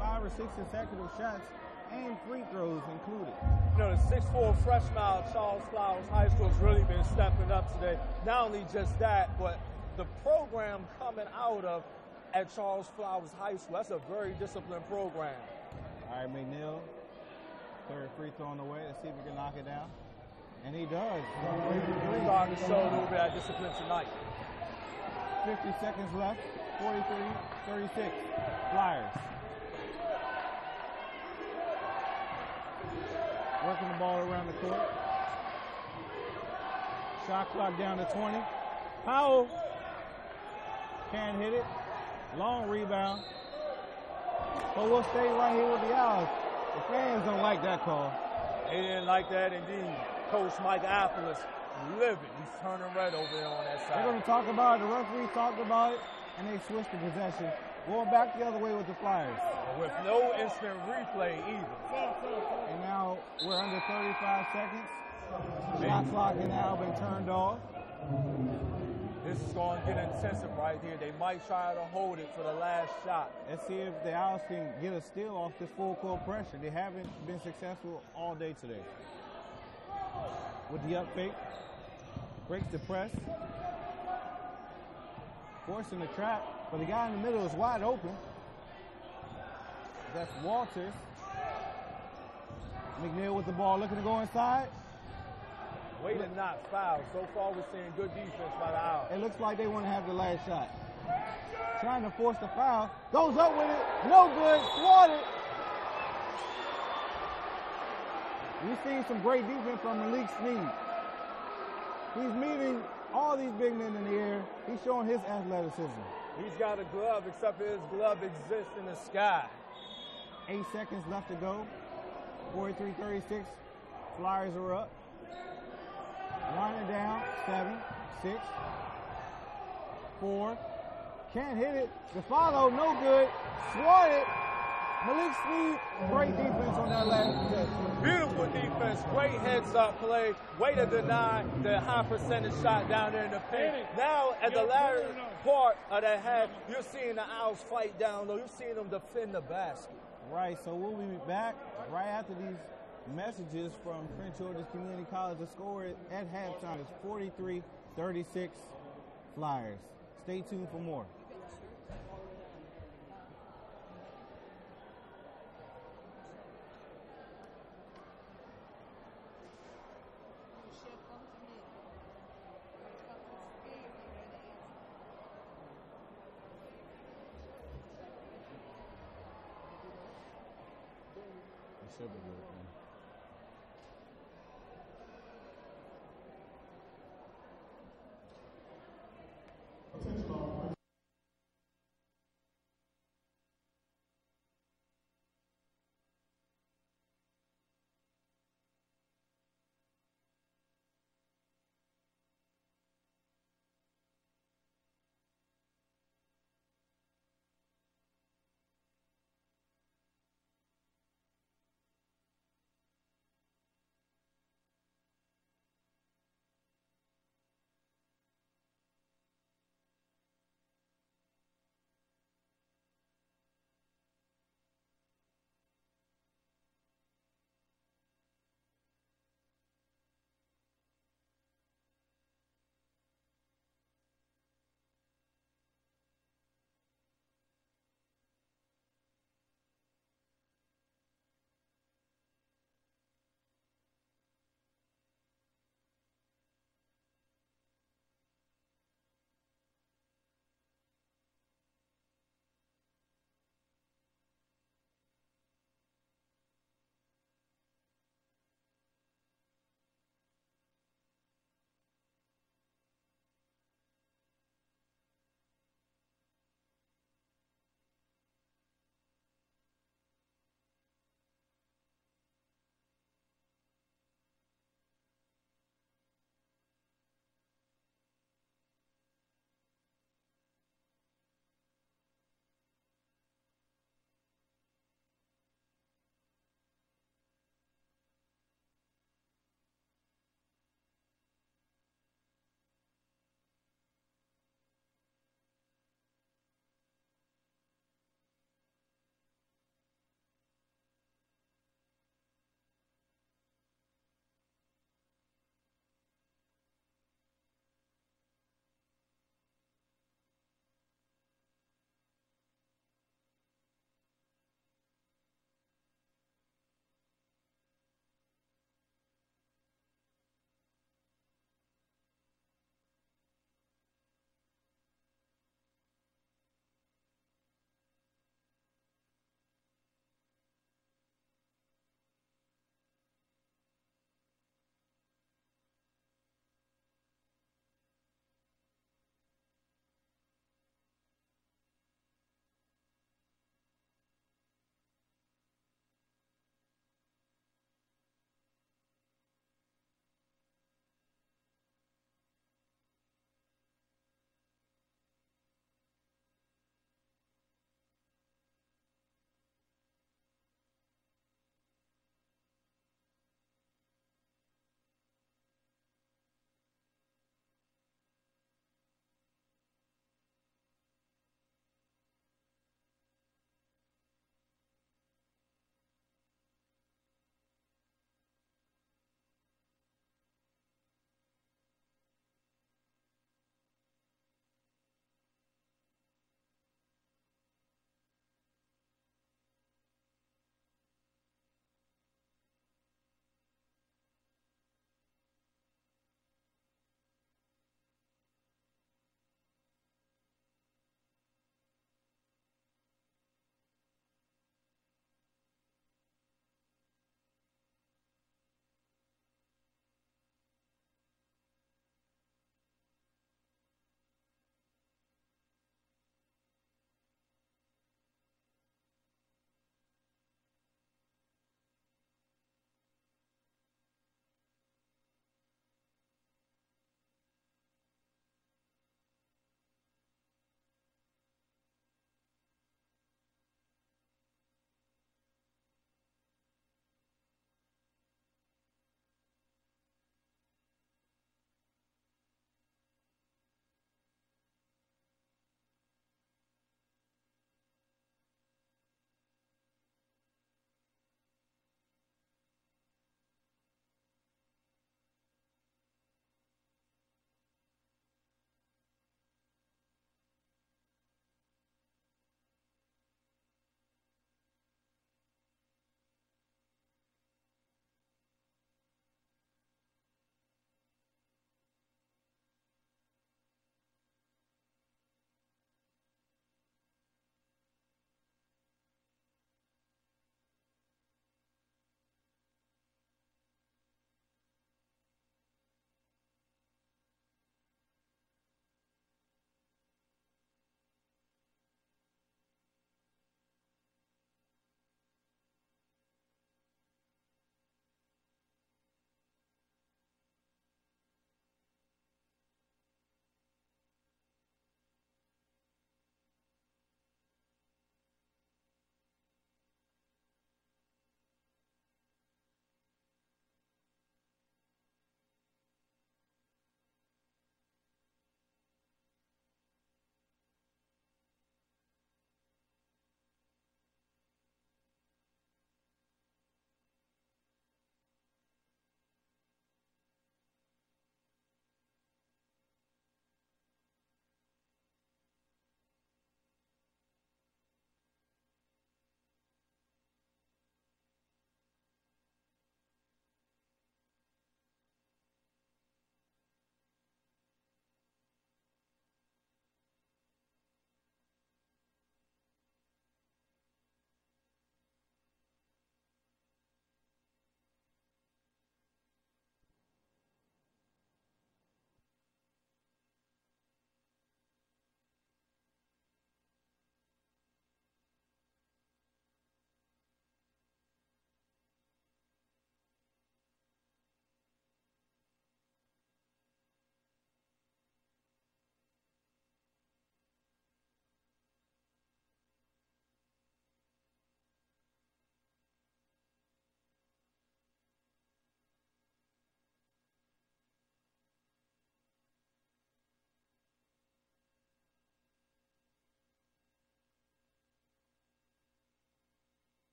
5 or 6 consecutive shots and free throws included. The 6'4" freshman out of Charles Flowers High School has really been stepping up today. Not only just that, but the program coming out of at Charles Flowers High School, that's a very disciplined program. All right, McNeil, third free throw on the way. Let's see if we can knock it down. And he does. Starting to show a little bit of discipline tonight. 50 seconds left. 43-36. Flyers. Working the ball around the court. Shot clock down to 20. Powell can't hit it. Long rebound. But we'll stay right here with the Owls. The fans don't like that call. They didn't like that indeed. Coach Mike Appelis living. He's turning red over there on that side. They're going to talk about it. The referee talked about it, and they switched the possession. Going back the other way with the Flyers. With no instant replay either. And now we're under 35 seconds. Shot clock has now been turned off. This is going to get intensive right here. They might try to hold it for the last shot. Let's see if the Owls can get a steal off this full court pressure. They haven't been successful all day today. With the up fake. Breaks the press. Forcing the trap. But the guy in the middle is wide open. That's Walters. McNeil with the ball, looking to go inside. Way to not foul. So far, we're seeing good defense by the Owls. It looks like they want to have the last shot. Trying to force the foul. Goes up with it. No good. Swatted. We've seen some great defense from Malik Sneed. He's meeting all these big men in the air. He's showing his athleticism. He's got a glove, except his glove exists in the sky. 8 seconds left to go. 43-36. Flyers are up. Winding down. 7, 6, 4. Can't hit it. The follow, no good. Swatted. Malik Sneed, great defense on that last possession. Beautiful defense, great heads-up play. Way to deny the high percentage shot down there in the paint. Now, at the latter part of the half, you're seeing the Owls fight down low. You're seeing them defend the basket. Right, so we'll be back right after these messages from Prince George's Community College. The score at halftime is 43-36 Flyers. Stay tuned for more. Should be good, man.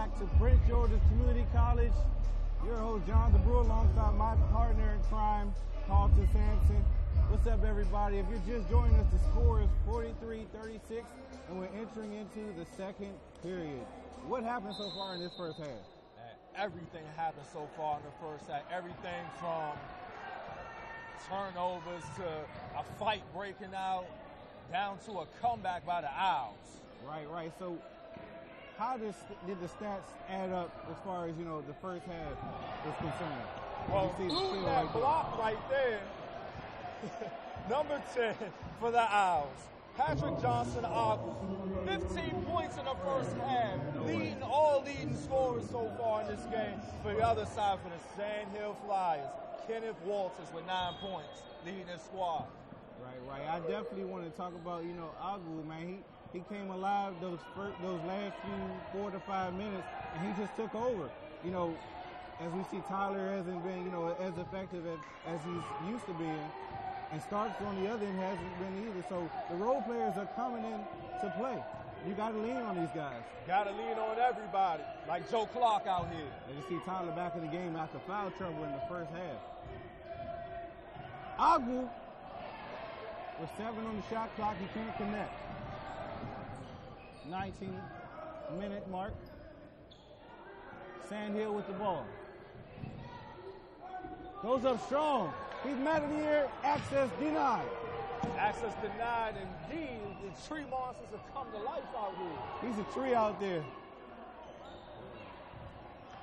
back to Prince George's Community College. Your host, John DeBrew, alongside my partner in crime, Carlton Sampson. What's up, everybody? If you're just joining us, the score is 43-36, and we're entering into the second period. What happened so far in this first half? Everything happened so far in the first half. Everything from turnovers to a fight breaking out, down to a comeback by the Owls. Right. So how did the stats add up as far as, the first half is concerned? Well, including that block right there, number 10 for the Owls, Patrick Johnson-Ogden, 15 points in the first half, leading scorers so far in this game. For the other side, for the Sandhills Flyers, Kenneth Walters with 9 points, leading his squad. Right. I definitely want to talk about, Ogden, man. He came alive those last few 4 to 5 minutes, and he just took over. As we see, Tyler hasn't been, as effective as he's used to being. And Starks, on the other end, hasn't been either. So the role players are coming in to play. You got to lean on these guys. Got to lean on everybody, like Joe Clark out here. And you see Tyler back in the game after foul trouble in the first half. Agu, with 7 on the shot clock, he can't connect. 19-minute mark. Sandhill with the ball. Goes up strong. He's met in the air. Access denied. Access denied, indeed. The tree monsters have come to life out here. He's a tree out there.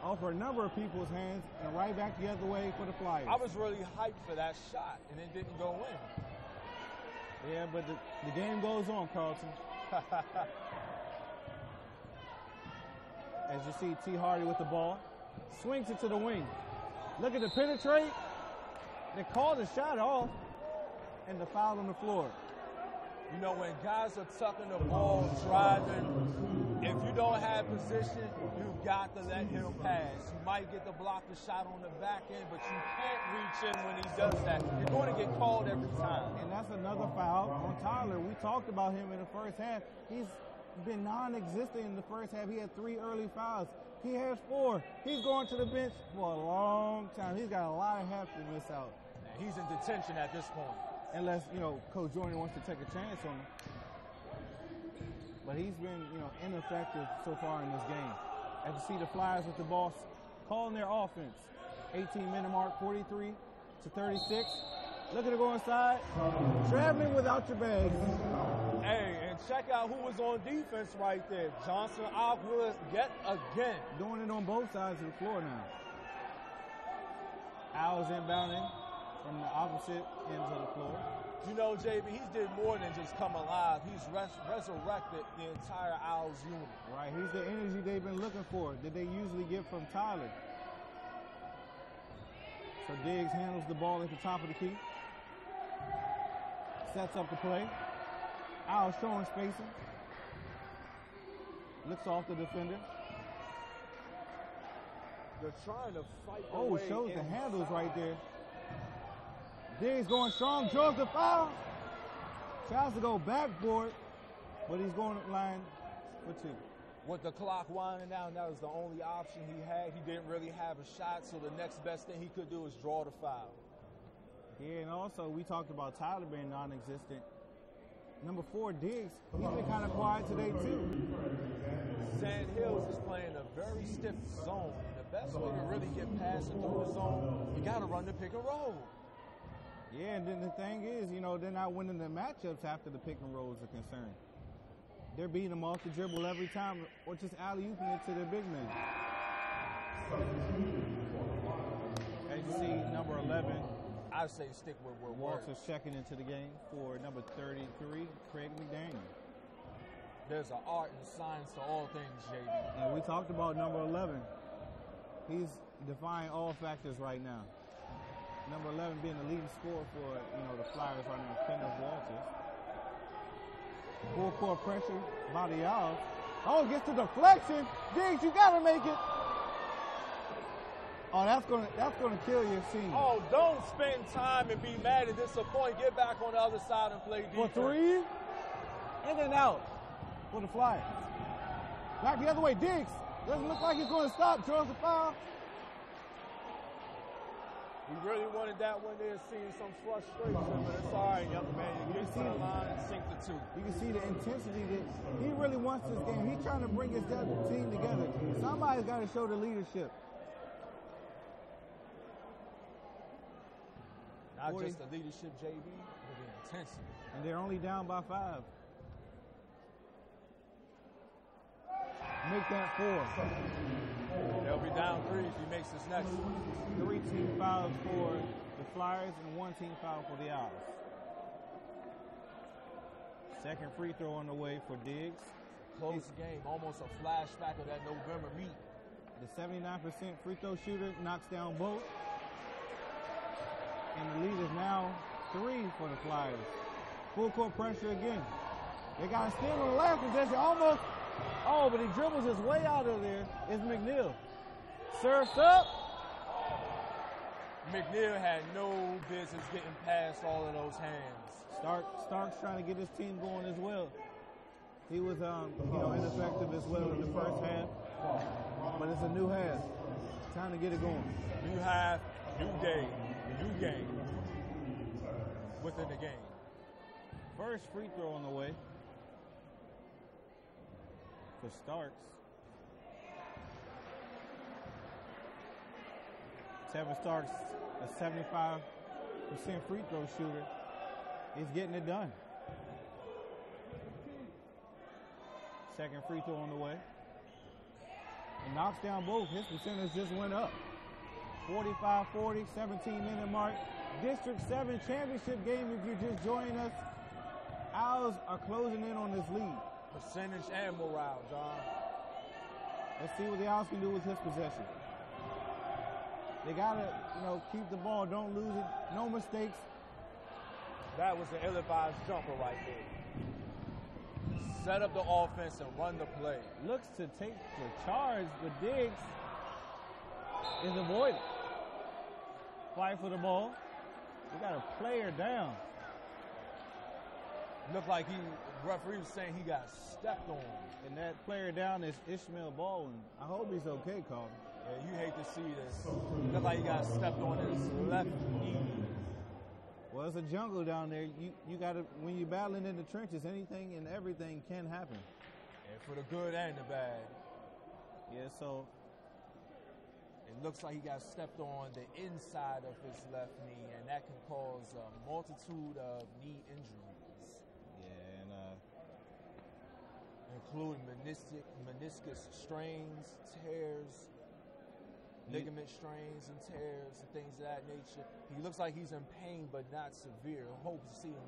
Off a number of people's hands and right back the other way for the Flyers. I was really hyped for that shot, and it didn't go in. Yeah, but the game goes on, Carlton. As you see, T. Hardy with the ball. Swings it to the wing. Look at the penetrate. They called the shot off, and the foul on the floor. When guys are tucking the ball, driving, if you don't have position, you've got to let him pass. You might get the block the shot on the back end, but you can't reach in when he does that. You're going to get called every time. And that's another foul on Tyler. We talked about him in the first half. He's been non-existent in the first half. He had 3 early fouls. He has 4. He's going to the bench for a long time. He's got a lot of half to miss out. He's in detention at this point. Unless, Coach Jordan wants to take a chance on him. But he's been, ineffective so far in this game. As you see the Flyers with the ball calling their offense. 18-minute mark, 43-36. Look at it go inside. Traveling without your bags. Hey, and check out who was on defense right there. Johnson Ogwood yet again. Doing it on both sides of the floor now. Owls inbounding from the opposite ends of the floor. JB, he did more than just come alive. He's resurrected the entire Owls unit. Right, he's the energy they've been looking for that they usually get from Tyler. So Diggs handles the ball at the top of the key. Sets up the play. Owls showing spacing. Looks off the defender. They're trying to fight. Oh, shows the handles right there. Diggs going strong, draws the foul. Tries to go backboard, but he's going line for 2. With the clock winding down, that was the only option he had. He didn't really have a shot, so the next best thing he could do is draw the foul. Yeah, and also we talked about Tyler being non-existent. Number 4, Diggs, he's been kind of quiet today too. Sandhills is playing a very stiff zone. And the best way to really get past and through the zone, you got to run the pick and roll. Yeah, and then the thing is, they're not winning the matchups after the pick and rolls are concerned. They're beating them off the dribble every time, or just alley-ooping it to their big men. As you see, number 11. I say stick with where Walters checking into the game for number 33, Craig McDaniel. There's an art and science to all things, JD. And we talked about number 11. He's defying all factors right now. Number 11 being the leading scorer for, the Flyers right now, Kenneth Walters. Full court pressure by the Owls. Oh, gets the deflection. Diggs, you gotta make it. Oh, that's gonna kill your scene. Oh, don't spend time and be mad and disappointed. Get back on the other side and play defense. For 3, in and out for the Flyers. Back the other way, Diggs. Doesn't look like he's going to stop. Draws the foul. He really wanted that one there, seeing some frustration, but it's all right, young man. You get to the line and sink the two. You can see the intensity that he really wants this game. He's trying to bring his team together. Somebody's got to show the leadership. Not just the leadership, JB, but the intensity. And they're only down by 5. Make that 4. They'll be down 3 if he makes this next one. 3 team fouls for the Flyers and 1 team foul for the Owls. Second free throw on the way for Diggs. Close game, almost a flashback of that November meet. The 79% free throw shooter knocks down both. And the lead is now 3 for the Flyers. Full court pressure again. They got a steal on the last possession, almost. Oh, but he dribbles his way out of there. It's McNeil. Surfs up. McNeil had no business getting past all of those hands. Stark's trying to get his team going as well. He was, ineffective as well in the first half, but it's a new half. Time to get it going. New half, new day, new game within the game. First free throw on the way for Starks. Tevin Starks, a 75% free throw shooter, is getting it done. Second free throw on the way. And knocks down both. His percentage just went up. 45-40, 17-minute mark. District 7 championship game if you're just joining us. Owls are closing in on this lead. Percentage and morale, John. Let's see what the Owls can do with his possession. They got to, keep the ball. Don't lose it. No mistakes. That was an ill-advised jumper right there. Set up the offense and run the play. Looks to take the charge, but Diggs is avoided. Fight for the ball. We got a player down. Looked like referee was saying he got stepped on. And that player down is Ishmael Baldwin. I hope he's okay, Carl. Yeah, you hate to see this. Looked like he got stepped on his left knee. Well, it's a jungle down there. You got to, when you're battling in the trenches, anything and everything can happen. And for the good and the bad. Yeah, so it looks like he got stepped on the inside of his left knee, and that can cause a multitude of knee injuries. Yeah, and including meniscus strains, tears, ligament strains and tears and things of that nature. He looks like he's in pain, but not severe. I hope to see him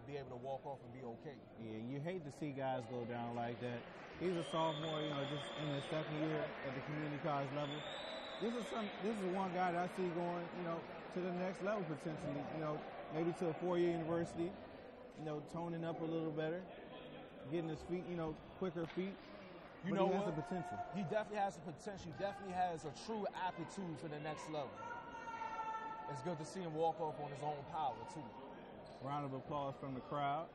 be able to walk off and be okay. Yeah, you hate to see guys go down like that. He's a sophomore, just in his second year at the community college level. This is one guy that I see going, to the next level potentially. Maybe to a 4-year university. Toning up a little better, getting his feet, quicker feet. He has the potential. He definitely has the potential. He definitely has a true aptitude for the next level. It's good to see him walk off on his own power, too. Round of applause from the crowd.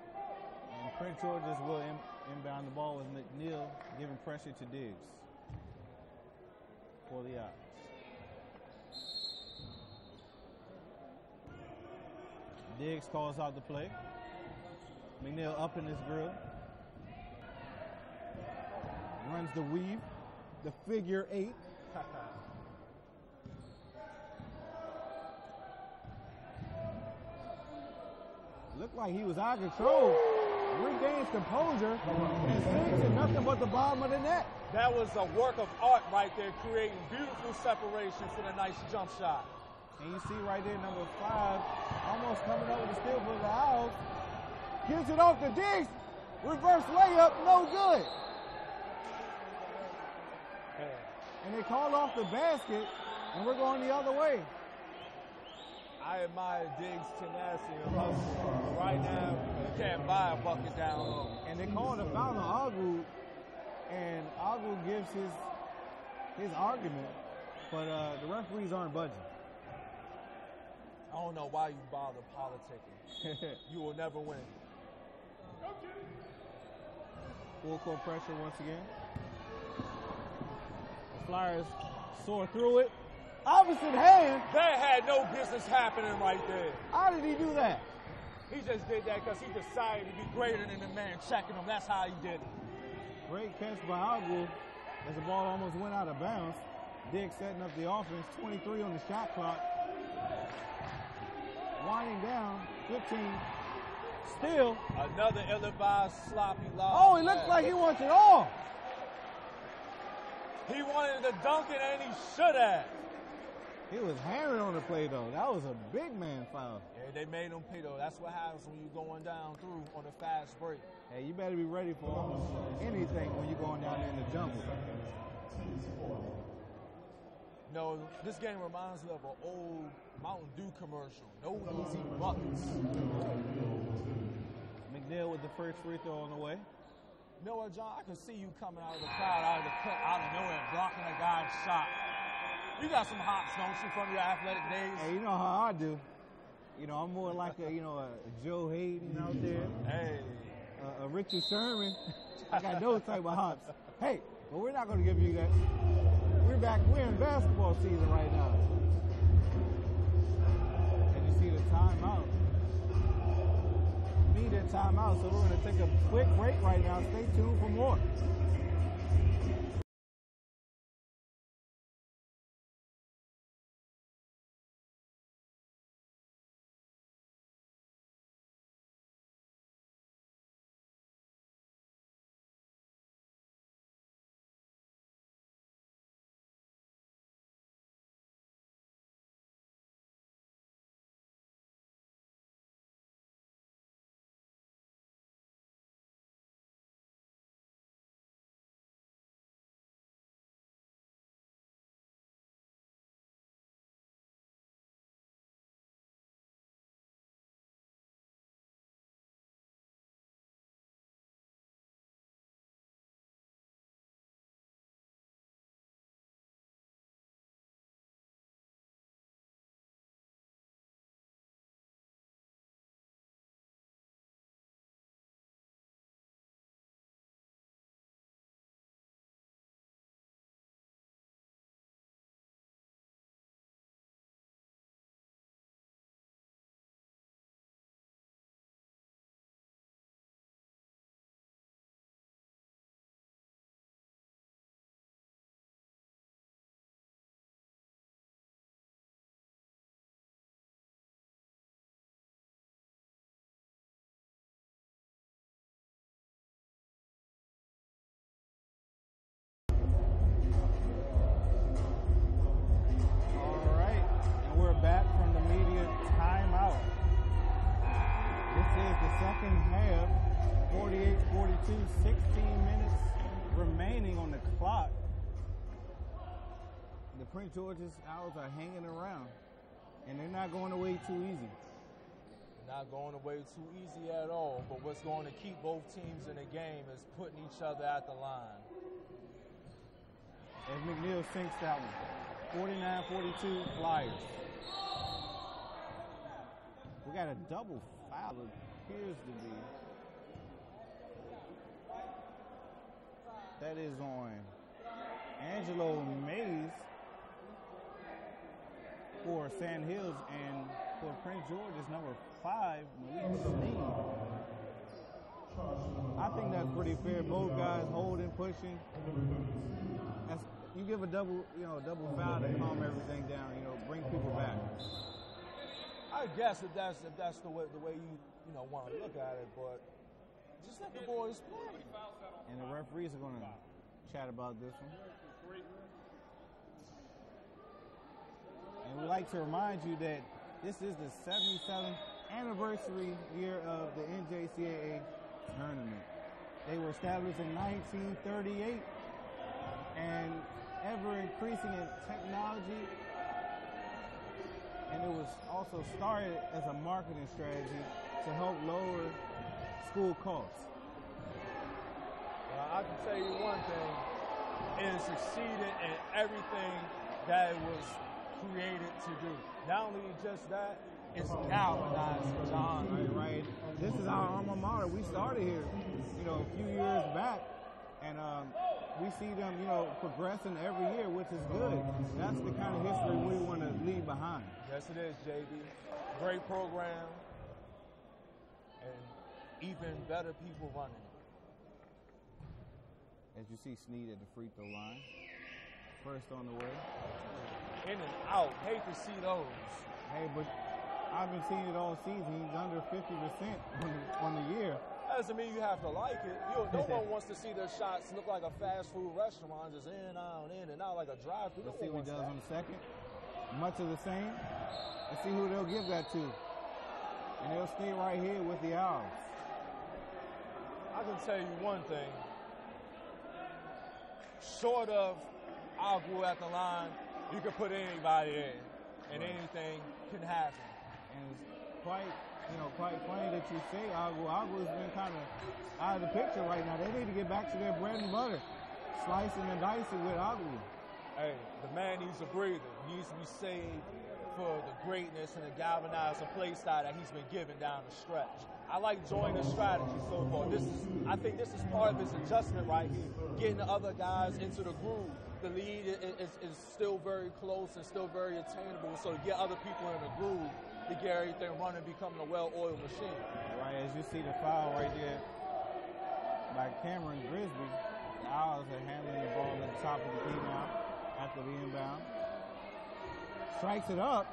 And Prince George's will inbound the ball with McNeil giving pressure to Diggs for the Owls. Diggs calls out the play. McNeil up in his grill. Runs the weave, the figure 8. Looked like he was out of control. Regains composure and sinks in nothing but the bottom of the net. That was a work of art right there, creating beautiful separation for the nice jump shot. And you see right there, number 5, almost coming over the steal for the Owls. Gives it off to Diggs. Reverse layup, no good. And they called off the basket, and we're going the other way. I admire Diggs' tenacity and hustle. Right now, you can't buy a bucket down low. And they called a foul on Agu, and Agu gives his argument, but the referees aren't budging. I don't know why you bother politicking. You will never win. Full court pressure once again. The Flyers soar through it. Opposite hand. That had no business happening right there. How did he do that? He just did that because he decided to be greater than the man checking him. That's how he did it. Great catch by Ogul as the ball almost went out of bounds. Dick setting up the offense. 23 on the shot clock. Winding down. 15. Still. Another ill-advised sloppy lob. Oh, he looks like he wants it all. He wanted to dunk it, and he should have. He was hammering on the play, though. That was a big man foul. Yeah, they made him pay, though. That's what happens when you're going down through on a fast break. Hey, you better be ready for almost anything when you're going down there in the jungle. No, this game reminds me of an old Mountain Dew commercial. No easy buckets. McNeil with the first free throw on the way. You know what, John? I can see you coming out of the crowd, out of nowhere, blocking a guy's shot. You got some hops, don't you, from your athletic days? Hey, you know how I do. You know, I'm more like a Joe Hayden out there. Hey. A Richard Sherman. I got those type of hops. Hey, but we're not going to give you that. We're in basketball season right now. And you see the timeout. Needed timeout, so we're going to take a quick break right now. Stay tuned for more. Back from the media timeout. This is the second half, 48-42, 16 minutes remaining on the clock. The Prince George's Owls are hanging around, and they're not going away too easy. Not going away too easy at all, but what's going to keep both teams in the game is putting each other at the line. As McNeil sinks that one. 49-42 Flyers. We got a double foul, it appears to be. That is on Angelo Mays for Sandhills, and for Prince George is number 5, Malik Sneed. I think that's pretty fair. Both guys holding, pushing. You give a double foul to calm everything down, bring people back. I guess if that's the way you want to look at it, but just let the boys play. And the referees are going to chat about this one. And we'd like to remind you that this is the 77th anniversary year of the NJCAA tournament. They were established in 1938, and ever increasing in technology. And it was also started as a marketing strategy to help lower school costs. Well, I can tell you one thing. It succeeded in everything that it was created to do. Not only just that, it's galvanizing, John. Right. This is our alma mater. We started here, a few years back. And we see them, progressing every year, which is good. That's the kind of history we want to leave behind. Yes, it is, JB. Great program, and even better people running it. As you see Snead at the free throw line. First on the way. In and out. Hate to see those. Hey, but I've been seeing it all season. He's under 50% on the year. That doesn't mean you have to like it. No one wants to see their shots look like a fast food restaurant, just in and out like a drive-thru. Let's see what he does on the second. Much of the same. Let's see who they'll give that to. And they'll stay right here with the Owls. I can tell you one thing. Short of Agwu at the line, you can put anybody in, and anything can happen. And it's quite funny that you say Agwu. Agwu's been kind of out of the picture right now. They need to get back to their bread and butter, slicing and dicing with Agwu. Hey, the man needs a breather. He needs to be saved for the greatness and the galvanizing play style that he's been given down the stretch. I like joining the strategy so far. I think this is part of his adjustment right here, getting the other guys into the groove. The lead is still very close and still very attainable, so to get other people in the groove, to get everything running, becoming a well-oiled machine. Right, as you see the foul right there by Cameron Grisby, the Owls are handling the ball at the top of the key now after the inbound. Strikes it up.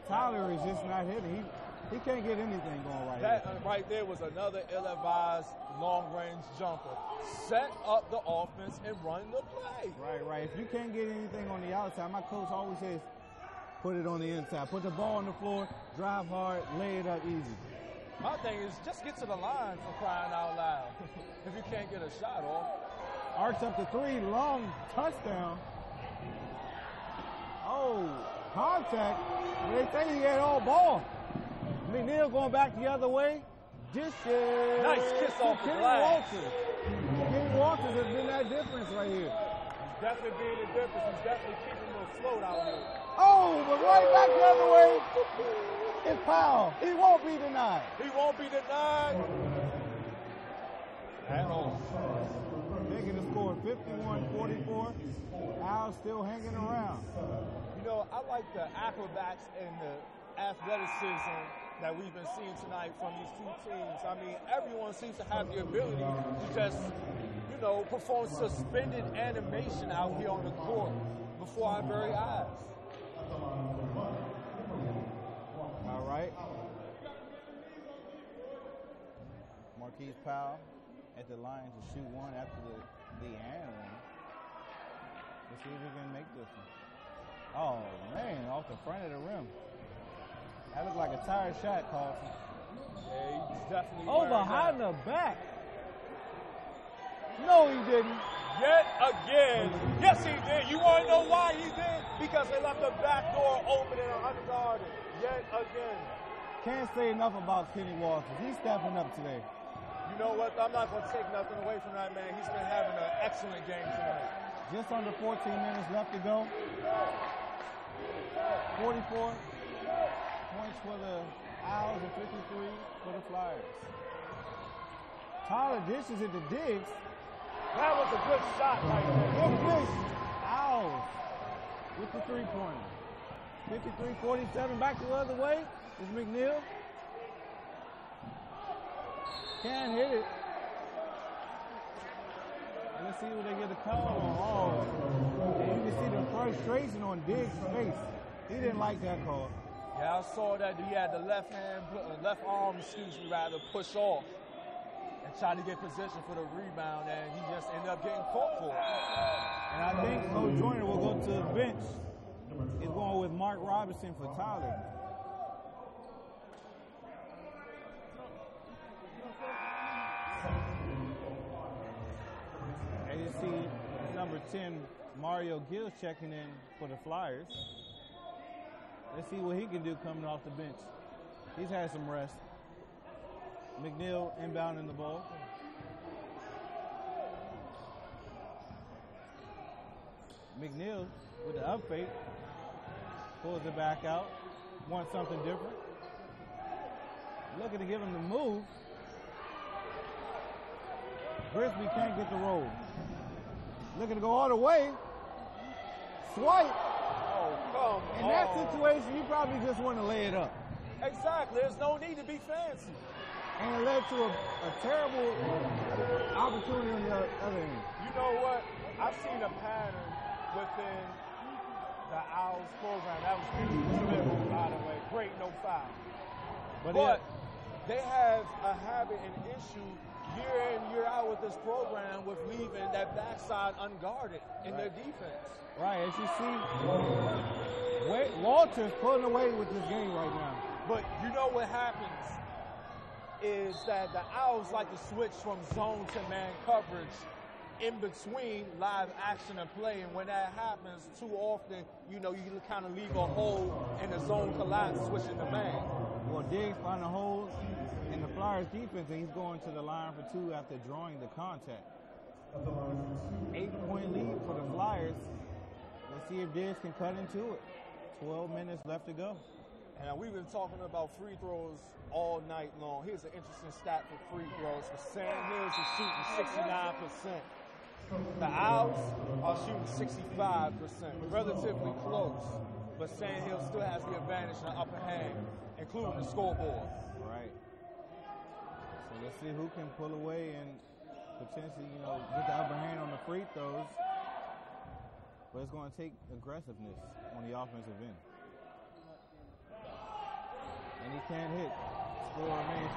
Tyler is just not hitting. He can't get anything going right That here. right there was another ill-advised long-range jumper. Set up the offense and run the play. Right. If you can't get anything on the outside, my coach always says, put it on the inside. Put the ball on the floor, drive hard, lay it up easy. My thing is just get to the line for crying out loud. If you can't get a shot off. Arcs up to three, long touchdown. Oh, contact. They say he had all ball. McNeil going back the other way. Dishes. Nice kiss off the glass. Kenny Walters has been that difference right here. He's definitely being the difference. He's definitely keeping them afloat out here. Oh, but right back the other way. It's Powell. He won't be denied. He won't be denied. At all. Making the score 51-44. Owls still hanging around. I like the acrobats and the athleticism that we've been seeing tonight from these two teams. I mean, everyone seems to have the ability to just, perform suspended animation out here on the court before our very eyes. All right. Marquise Powell at the line to shoot one after the and one. Let's see if we can make this one. Oh, man, off the front of the rim. That looked like a tired shot, Carlton. Yeah, he's definitely behind the back. No, he didn't. Yet again. Yes, he did. You want to know why he did? Because they left the back door open and unguarded. Yet again. Can't say enough about Kenny Walters. He's stepping up today. You know what? I'm not going to take nothing away from that man. He's been having an excellent game tonight. Just under 14 minutes left to go. 44 points for the Owls and 53 for the Flyers. Tyler dishes it to Diggs. That was a good shot right there. Good dish. Owls with the three-pointer. 53-47. Back the other way is McNeil. Can't hit it. Let's see what they get a call on. Oh, and you can see the frustration on Diggs' face. He didn't like that call. Yeah, I saw that he had the left arm, push off and try to get position for the rebound, and he just ended up getting caught for it. And I think Coach Joyner will go to the bench. He's going with Mark Robinson for Tyler. And you see number 10, Mario Gill, checking in for the Flyers. Let's see what he can do coming off the bench. He's had some rest. McNeil inbounding the ball. McNeil with the up fake. Pulls it back out. Wants something different. Looking to give him the move. Brisby can't get the roll. Looking to go all the way. Swipe. Oh, come In on. that situation, you probably just want to lay it up. Exactly. There's no need to be fancy. And it led to a terrible opportunity on the other end. You know what? I've seen a pattern within the Owls program. That was beautiful delivery, by the way. Great, no foul. But they have a habit and issue year in, year out with this program with leaving that backside unguarded in their defense. Right, as you see, Walter's pulling away with this game right now. But you know what happens is that the Owls like to switch from zone to man coverage in between live action and play. And when that happens too often, you kind of leave a hole in the zone collapse, switching to man. Well, Diggs found a hole in the Flyers defense, and he's going to the line for two after drawing the contact. 8-point lead for the Flyers. Let's see if Diggs can cut into it. 12 minutes left to go. And we've been talking about free throws all night long. Here's an interesting stat for free throws. For Sandhills, is shooting 69%. The Owls are shooting 65%, relatively close. But Sandhills still has the advantage in the upper hand, including the scoreboard. Right. So let's see who can pull away and potentially, get the upper hand on the free throws. But it's going to take aggressiveness on the offensive end. And he can't hit. Score remains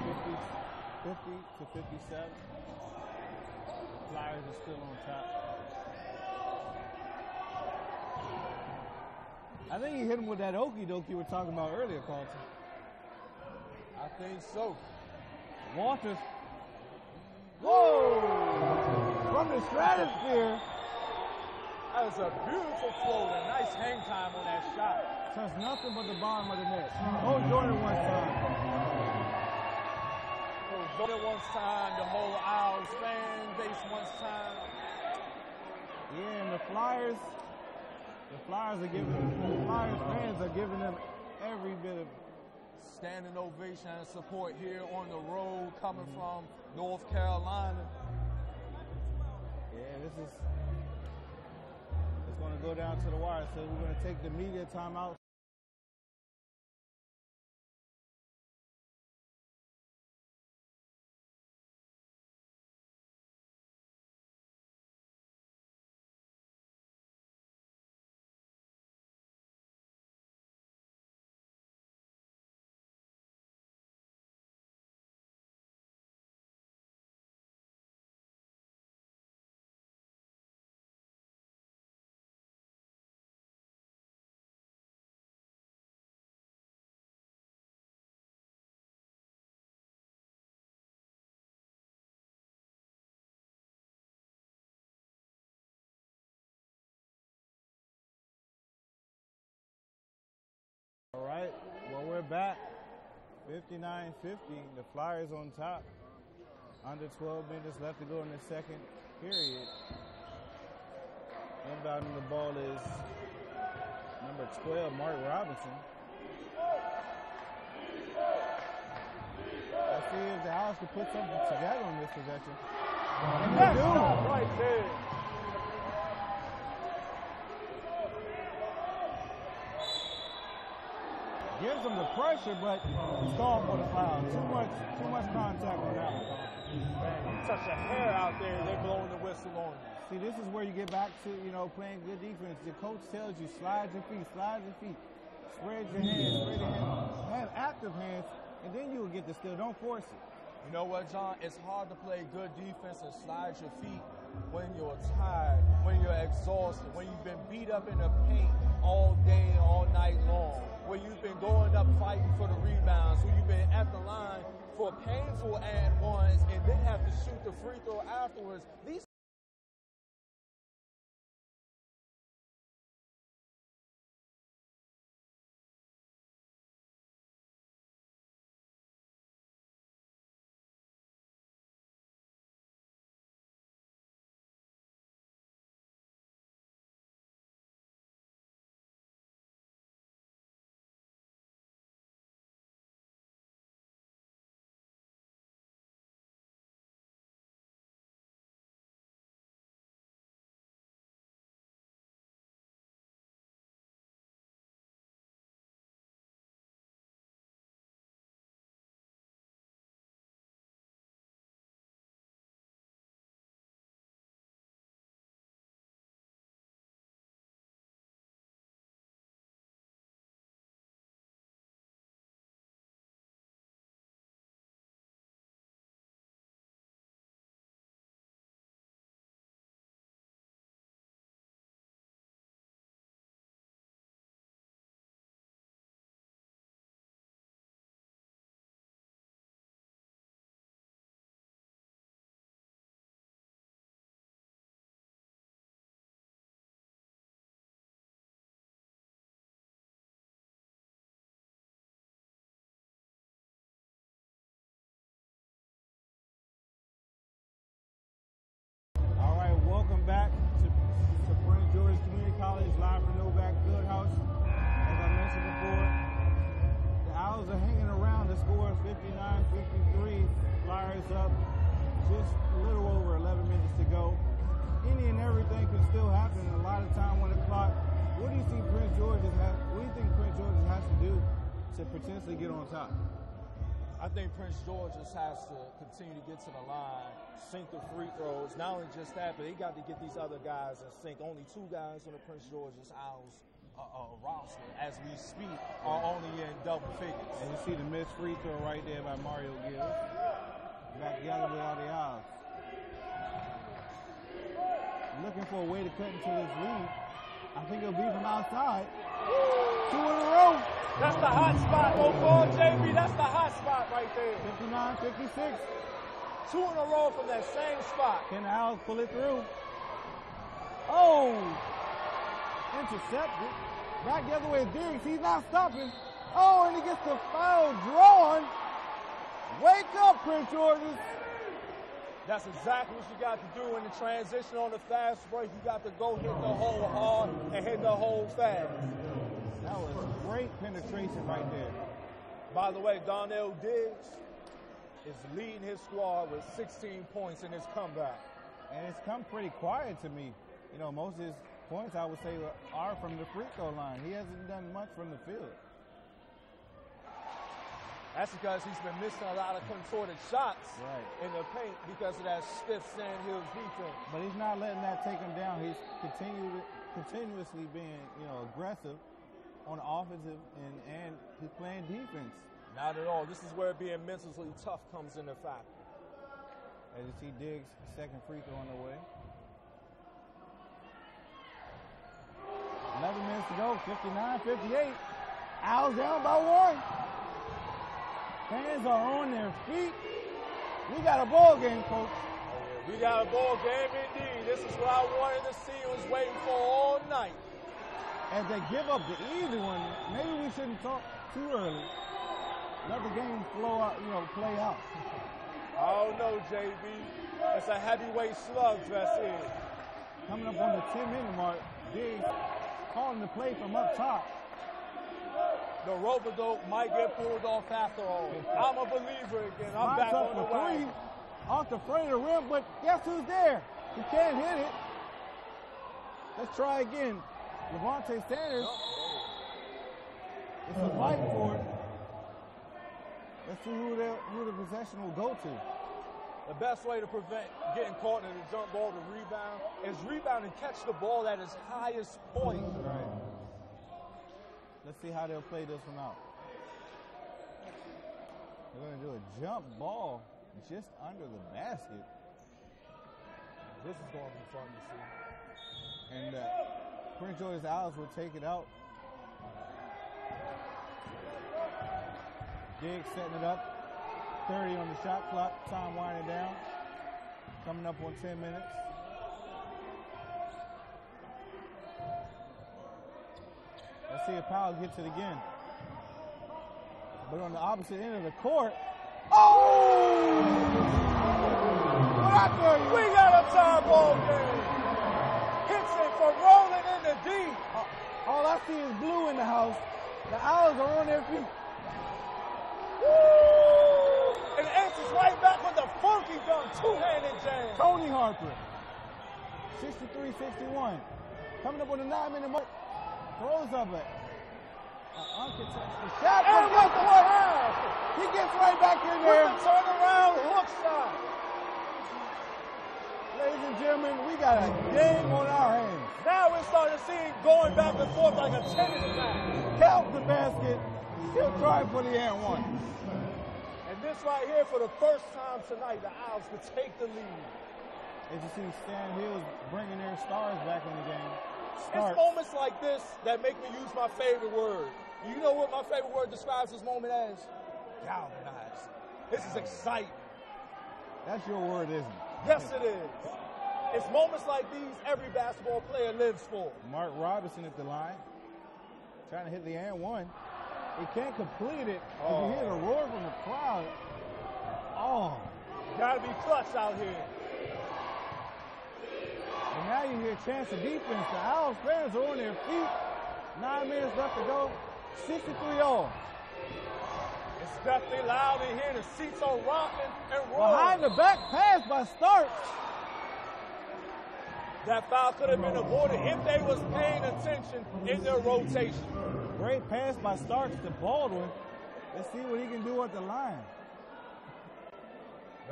50 to 57. The Flyers are still on top. I think he hit him with that okie doke you were talking about earlier, Carlton. I think so. Walters. Whoa! From the stratosphere. That was a beautiful floater. Nice hang time on that shot. Touched nothing but the bottom of the net. Oh, Jordan one time. Oh, Jordan one time. The whole Owls fan base one time. Yeah, and the Flyers fans are giving them every bit of standing ovation and support here on the road coming from North Carolina. Yeah, it's going to go down to the wire. So we're going to take the media timeout. All right, well, we're back. 59-50, the Flyers on top. Under 12 minutes left to go in the second period. Inbounding the ball is number 12, Mark Robinson. Let's see if the Owls can put something together on this possession. And they do. Right there. Gives them the pressure, but it's called for the foul. Too much contact on that one. Man, you touch a hair out there, they're blowing the whistle on you. See, this is where you get back to, playing good defense. The coach tells you, slide your feet, spread your hands, have active hands, and then you will get the steal. Don't force it. You know what, John? It's hard to play good defense and slide your feet when you're tired, when you're exhausted, when you've been beat up in the paint all day, all night long, where you've been going up fighting for the rebounds, where you've been at the line for painful and ones and then have to shoot the free throw afterwards. These score is 59-53. Flyers up just a little over 11 minutes to go. Any and everything can still happen. A lot of time on the clock. What do you think Prince George has to do to potentially get on top? I think Prince George's has to continue to get to the line, sink the free throws. Not only just that, but he got to get these other guys in sync. Only 2 guys on the Prince George's Owls roster, as we speak, are only in double figures. And you see the missed free throw right there by Mario Gill. Back together with all the Owls. Looking for a way to cut into this lead. I think it'll be from outside. 2 in a row. That's the hot spot. Go ball, JB. That's the hot spot right there. 59-56. 2 in a row from that same spot. Can the Owls pull it through? Oh! Intercepted. Back the other way, Diggs. He's not stopping. Oh, and he gets the foul drawn. Wake up, Prince George's. That's exactly what you got to do in the transition on the fast break. You got to go hit the hole hard and hit the hole fast. That was great penetration right there. By the way, Donnell Diggs is leading his squad with 16 points in his comeback. And it's come pretty quiet to me. You know, most of his points, I would say, are from the free throw line. He hasn't done much from the field. That's because he's been missing a lot of contorted shots in the paint because of that stiff Sandhills defense. But he's not letting that take him down. He's continuously being, aggressive on the offensive and he's playing defense. Not at all. This is where being mentally tough comes into factor. As you see Diggs' second free throw on the way. 11 minutes to go, 59-58. Owls down by 1. Fans are on their feet. We got a ball game, folks. We got a ball game indeed. This is what I wanted to see. Was waiting for all night. As they give up to either one, maybe we shouldn't talk too early. Let the game flow out, play out. I don't know, JB. It's a heavyweight slugfest here. Coming up on the 10-minute mark, Diggs calling the play from up top. The rope-a-dope might get pulled off after all. I'm a believer again. I'm back on the way. Off the front of the rim, but guess who's there? He can't hit it. Let's try again. Levante Sanders. It's a fight for it. Let's see who the possession will go to. The best way to prevent getting caught in the jump ball to rebound is rebound and catch the ball at its highest point. Right. Let's see how they'll play this one out. They're going to do a jump ball just under the basket. This is going to be fun to see. And Prince George's Owls will take it out. Diggs setting it up. 30 on the shot clock. Time winding down. Coming up on 10 minutes. Let's see if Powell gets it again. But on the opposite end of the court. Oh! What I tell you? We got a tie ball game. Hits it for rolling in the deep. All I see is blue in the house. The Owls are on their feet. Woo! And answers right back with a funky dunk, two-handed jam. Tony Harper. 63-61. Coming up on the 9-minute mark. Throws up an uncontested shot. And look what He gets right back in there. With the turnaround hook shot. Ladies and gentlemen, we got a game on our hands. Now we're starting to see it going back and forth like a tennis match. Count the basket. He'll try for the and one. And this right here, for the first time tonight, the Owls could take the lead. As you see, Sandhills bringing their stars back in the game. It's moments like this that make me use my favorite word. You know what my favorite word describes this moment as? Galvanized. This is exciting. That's your word, isn't it? Yes, it is. It's moments like these every basketball player lives for. Mark Robinson at the line. Trying to hit the and one. He can't complete it. Oh. You hear the roar from the crowd. Oh. Gotta be clutch out here. And now you hear a chance of defense. The Owls fans are on their feet. 9 minutes left to go. 63 all. It's definitely loud in here. The seats are rocking and rolling. Behind the back pass by Starks. That foul could have been avoided if they was paying attention in their rotation. Great pass by Starks to Baldwin. Let's see what he can do at the line.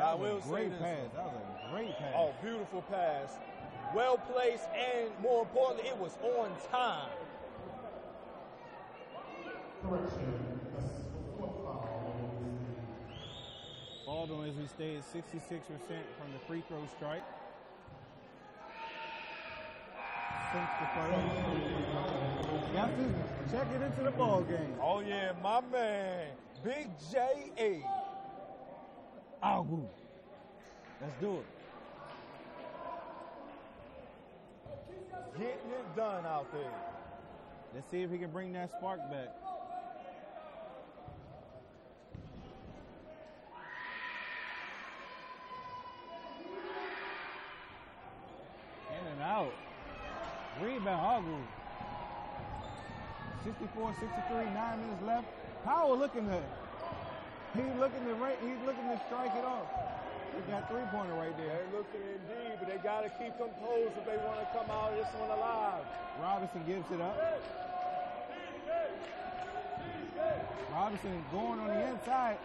I will say great this. pass. That was a great pass. Oh, beautiful pass. Well placed, and more importantly, it was on time. Baldwin, as we stated, 66% from the free throw strike. Sinks the first. Got to check it into the ball game. Oh, yeah, my man, Big J.A. Agu. Let's do it. Getting it done out there. Let's see if he can bring that spark back. In and out. Rebound, Agu. 64-63, 9 minutes left. Powell looking to, he's looking to strike it off. He got three-pointer right there. They're looking indeed, but they got to keep composed if they want to come out of this one alive. Robinson gives it up. Robinson going on the inside.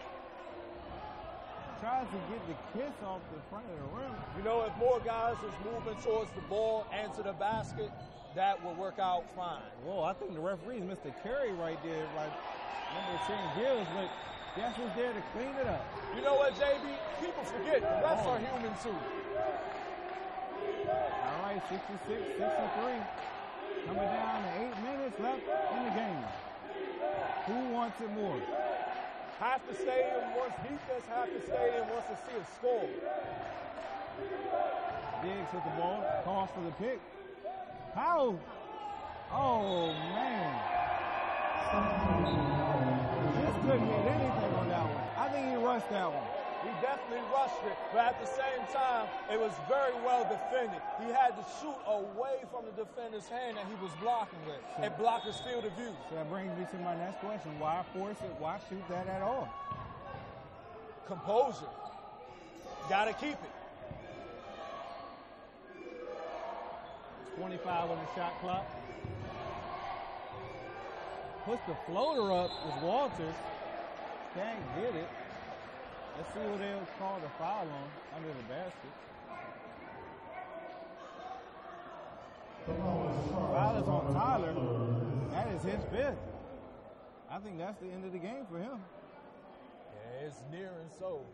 Tries to get the kiss off the front of the rim. You know, if more guys was moving towards the ball and to the basket, that will work out fine. Whoa, I think the referees missed a carry right there, like number 10 Gills, but guess who's there to clean it up? You know what, JB? People forget the refs are human too. All right, 66-63. Coming down to 8 minutes left in the game. Who wants it more? Half the stadium wants defense, half the stadium wants to see a score. Diggs hit the ball, calls for the pick. Powell. Oh, man. Just couldn't hit anything on that one. I think he rushed that one. He definitely rushed it, but at the same time, it was very well defended. He had to shoot away from the defender's hand that he was blocking with and block his field of view. So that brings me to my next question. Why force it? Why shoot that at all? Composure. Got to keep it. 25 on the shot clock. Puts the floater up with Walters. Can't get it. Let's see what they'll call the foul on under the basket. Foul is on Tyler. That is his fifth. I think that's the end of the game for him. Yeah, it's near and so.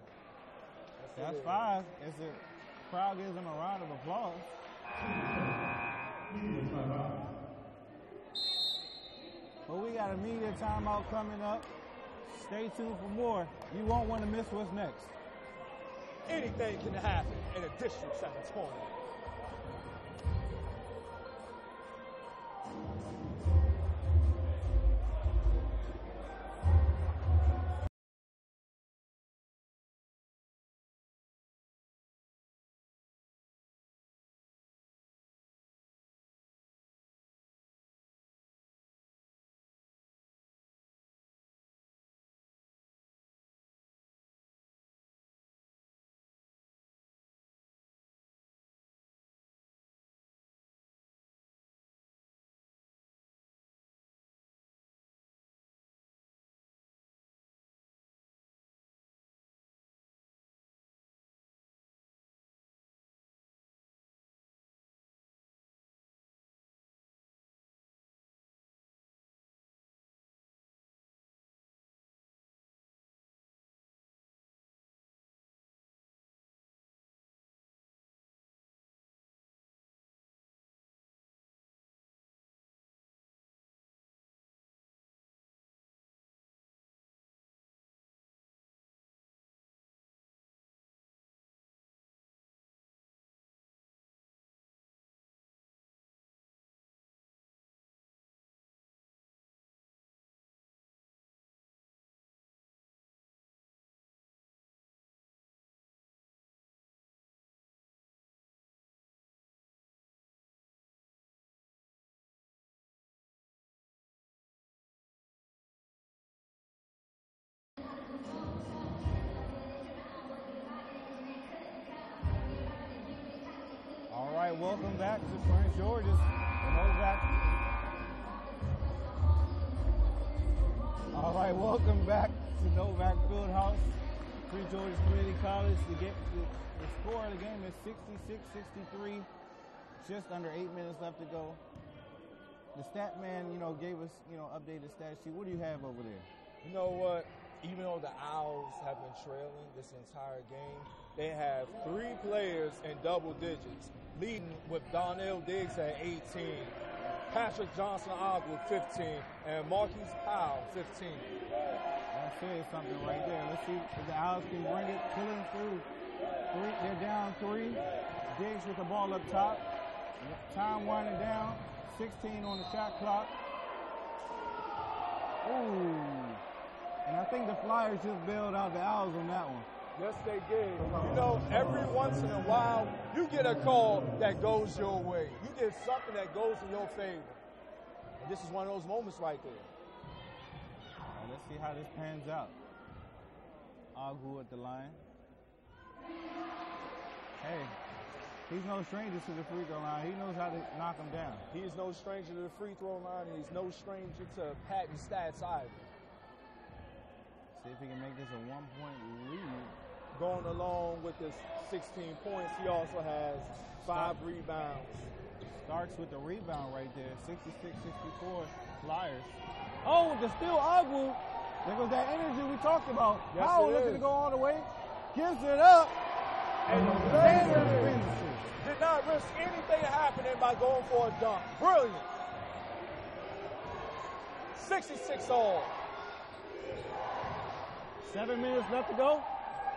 That's 5. As the crowd gives him a round of applause. But we got a media timeout coming up. Stay tuned for more. You won't want to miss what's next. Anything can happen in a District 7 tournament. welcome back to Prince George's. All right, welcome back to Novak Fieldhouse, Prince George's Community College. The score of the game is 66-63. Just under 8 minutes left to go. The stat man, gave us, updated stat sheet. What do you have over there? You know what? Even though the Owls have been trailing this entire game, they have 3 players in double digits, leading with Donnell Diggs at 18, Patrick Johnson-Ogg with 15, and Marquise Powell, 15. That says something right there. Let's see if the Owls can bring it, pulling through. They're down 3. Diggs with the ball up top. Time winding down. 16 on the shot clock. Ooh. And I think the Flyers just bailed out the Owls on that one. Yes, they did. Every once in a while, you get a call that goes your way. You get something that goes in your favor. And this is one of those moments right there. All right, let's see how this pans out. Agu at the line. Hey, he's no stranger to the free throw line. He knows how to knock him down. He is no stranger to the free throw line, and he's no stranger to patting stats either. See if he can make this a 1-point lead. Going along with his 16 points, he also has 5 rebounds. Starks with the rebound right there. 66-64 Flyers. Oh, the steal, Agu. There goes that energy we talked about. Yes, Powell looking to go all the way. Gives it up. And Sanders finishes. Did not risk anything happening by going for a dunk. Brilliant. 66 all. 7 minutes left to go.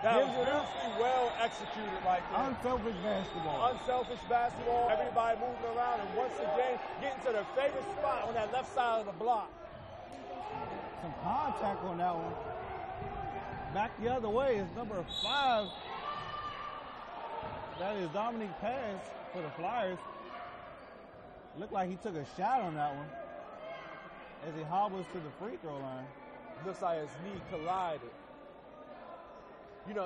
That was beautifully well executed right there. Unselfish basketball. Unselfish basketball. Everybody moving around, and once again, getting to their favorite spot on that left side of the block. Some contact on that one. Back the other way is number 5. That is Dominic Pass for the Flyers. Looked like he took a shot on that one as he hobbles to the free throw line. Looks like his knee collided.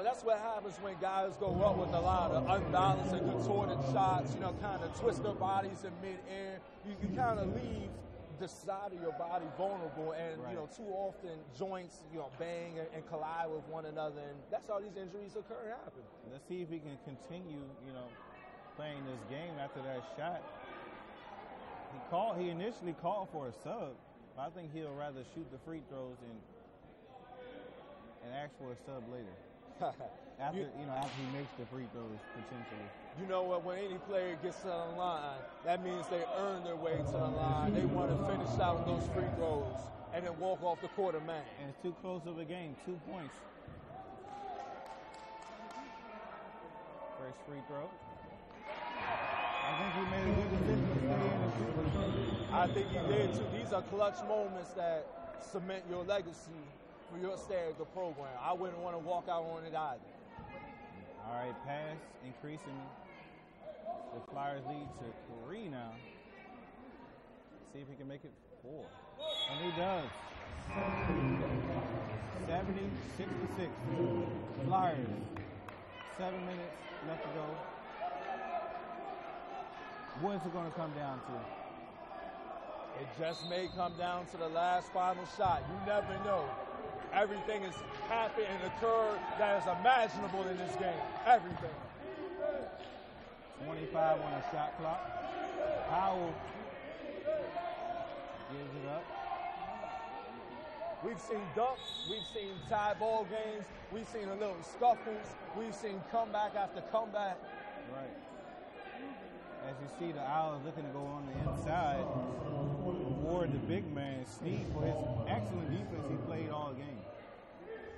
That's what happens when guys go up with a lot of unbalanced and contorted shots, kind of twist their bodies in midair. You kind of leave the side of your body vulnerable, and, right. Too often joints, bang and collide with one another, and that's how these injuries occur and happen. Let's see if he can continue, playing this game after that shot. He initially called for a sub, but I think he'll rather shoot the free throws and ask for a sub later. After he makes the free throws, potentially. You know what? When any player gets to the line, that means they earn their way to the line. They want to finish out those free throws and then walk off the court a man. And it's too close of a game. 2 points. First free throw. I think he made a good decision to stay in and shoot. I think he did too. These are clutch moments that cement your legacy for your stay at the program. I wouldn't want to walk out on it either. All right, pass increasing the Flyers lead to 3 now. See if he can make it 4. And he does. 70-66. Flyers. 7 minutes left to go. What's it going to come down to? It just may come down to the last final shot. You never know. Everything has happened and occurred that is imaginable in this game. Everything. 25 on the shot clock. Powell gives it up. We've seen dunks. We've seen tie ball games. We've seen a little scuffles. We've seen comeback after comeback. Right. As you see, the Owls looking to go on the inside toward the big man, Snead, for his excellent defense he played all game.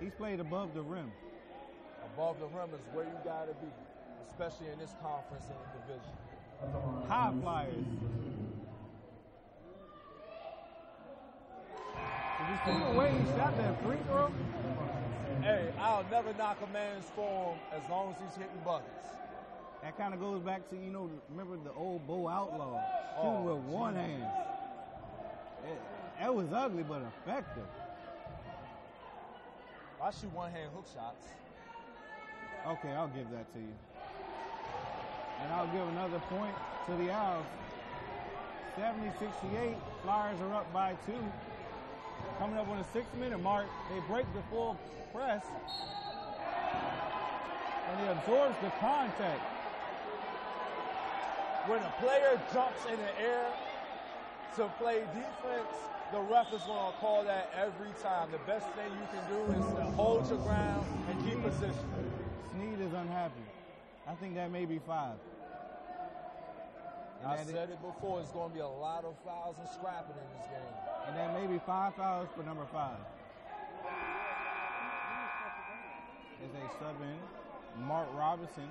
He's played above the rim. Above the rim is where you got to be, especially in this conference and division. High Flyers. Did you see the way he shot that free throw? Hey, I'll never knock a man's form as long as he's hitting buckets. That kind of goes back to, remember the old Bo Outlaw shooting with one hand. That was ugly but effective. I shoot one-hand hook shots. Okay, I'll give that to you. And I'll give another point to the Owls. 70-68, Flyers are up by 2. Coming up on the 6-minute mark, they break the full press. And he absorbs the contact. When a player jumps in the air to play defense, the ref is going to call that every time. The best thing you can do is to hold your ground and keep position. Snead is unhappy. I think that may be 5. I said it before, it's going to be a lot of fouls and scrapping in this game. And that may be 5 fouls for number 5. As they sub in Mark Robinson.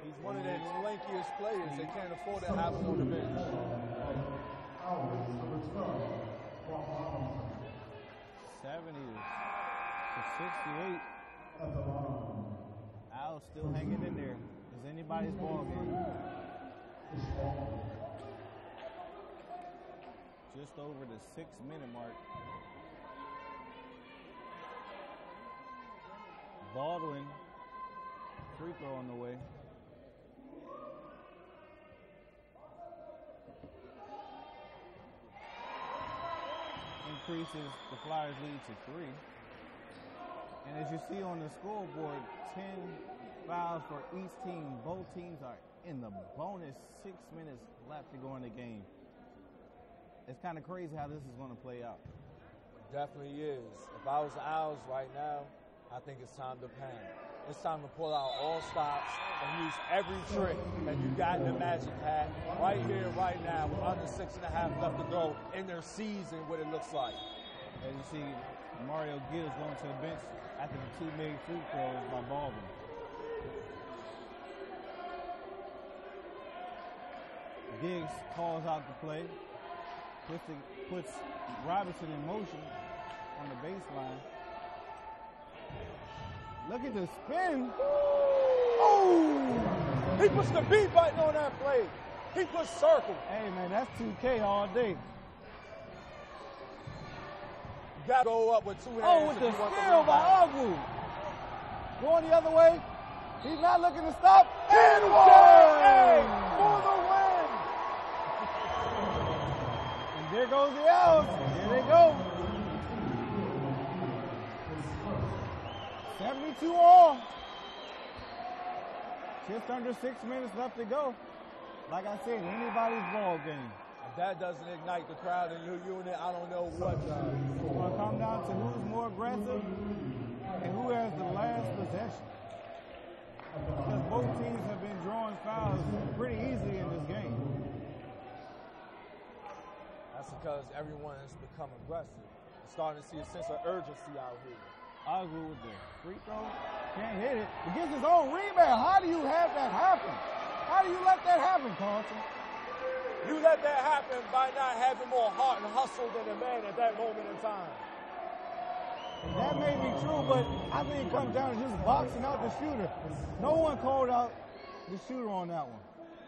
He's one of their lankiest players. They can't afford to have him on the bench. 70-68. Owls still hanging in there. Is anybody's ball game? Just over the 6-minute mark. Baldwin, free throw on the way. Increases the Flyers lead to 3. And as you see on the scoreboard, 10 fouls for each team. Both teams are in the bonus. 6 minutes left to go in the game. It's kind of crazy how this is going to play out. Definitely is. If I was the Owls right now, I think it's time to panic. It's time to pull out all stops and use every trick that you got in the Magic hat right here, right now, with under 6.5 left to go in their season, what it looks like. As you see, Mario Gibbs going to the bench after the 2 made free throws by Baldwin. Giggs calls out the play, puts Robinson in motion on the baseline. Look at the spin. Oh! He puts the B button on that play. He puts circle. Hey, man, that's 2K all day. You got to go up with 2 hands. Oh, with the steal by Agu. Going the other way. He's not looking to stop. And Hey, for the win. And there goes the Owls. Here they go. 72 all. Just under 6 minutes left to go. Like I said, anybody's ball game. If that doesn't ignite the crowd in your unit, I don't know what does. It's going to come down to who's more aggressive and who has the last possession. Because both teams have been drawing fouls pretty easily in this game. That's because everyone has become aggressive. You're starting to see a sense of urgency out here. I agree with the free throw. Can't hit it. He gets his own rebound. How do you have that happen? How do you let that happen, Carlson? You let that happen by not having more heart and hustle than a man at that moment in time. And that may be true, but I think it comes down to just boxing out the shooter. No one called out the shooter on that one.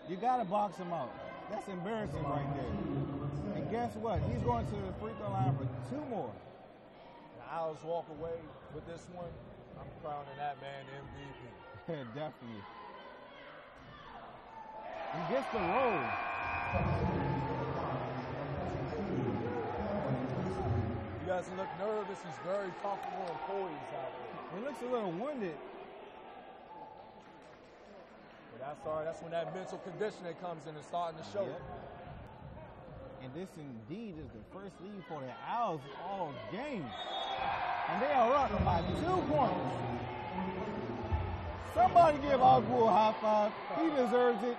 You got to box him out. That's embarrassing right there. And guess what? He's going to the free throw line for 2 more. The Owls walk away with this one. I'm crowning that man MVP. Yeah, definitely. He gets the roll. He doesn't look nervous. He's very comfortable and poised out there. He looks a little winded. But that's all right. That's when that mental conditioning comes in and starting to show. Yep. And this indeed is the first lead for the Owls all game. And they are up by 2 points. Somebody give Agu a high five. He deserves it.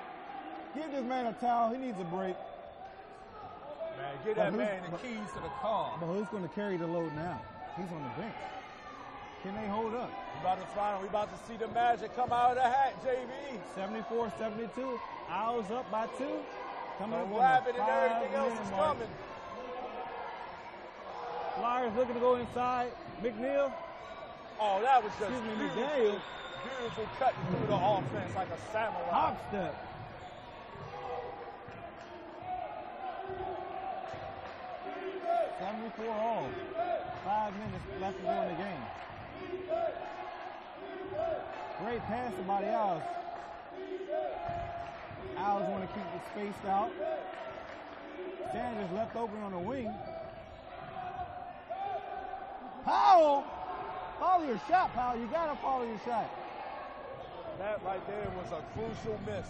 Give this man a towel. He needs a break. Man, give that man the keys to the car. But who's going to carry the load now? He's on the bench. Can they hold up? We about to see the Magic come out of the hat, JV. 74-72. Owls up by 2. Coming up grab it and everything else is coming. Flyers looking to go inside. McNeil. Oh, that was just McDaniel. beautiful cutting through the offense like a samurai. Hop step. All. 5 minutes left to go in the game. Great pass by the Owls. Owls want to keep it spaced out. Sanders left open on the wing. Powell! Follow your shot, Powell. You got to follow your shot. That right there was a crucial miss.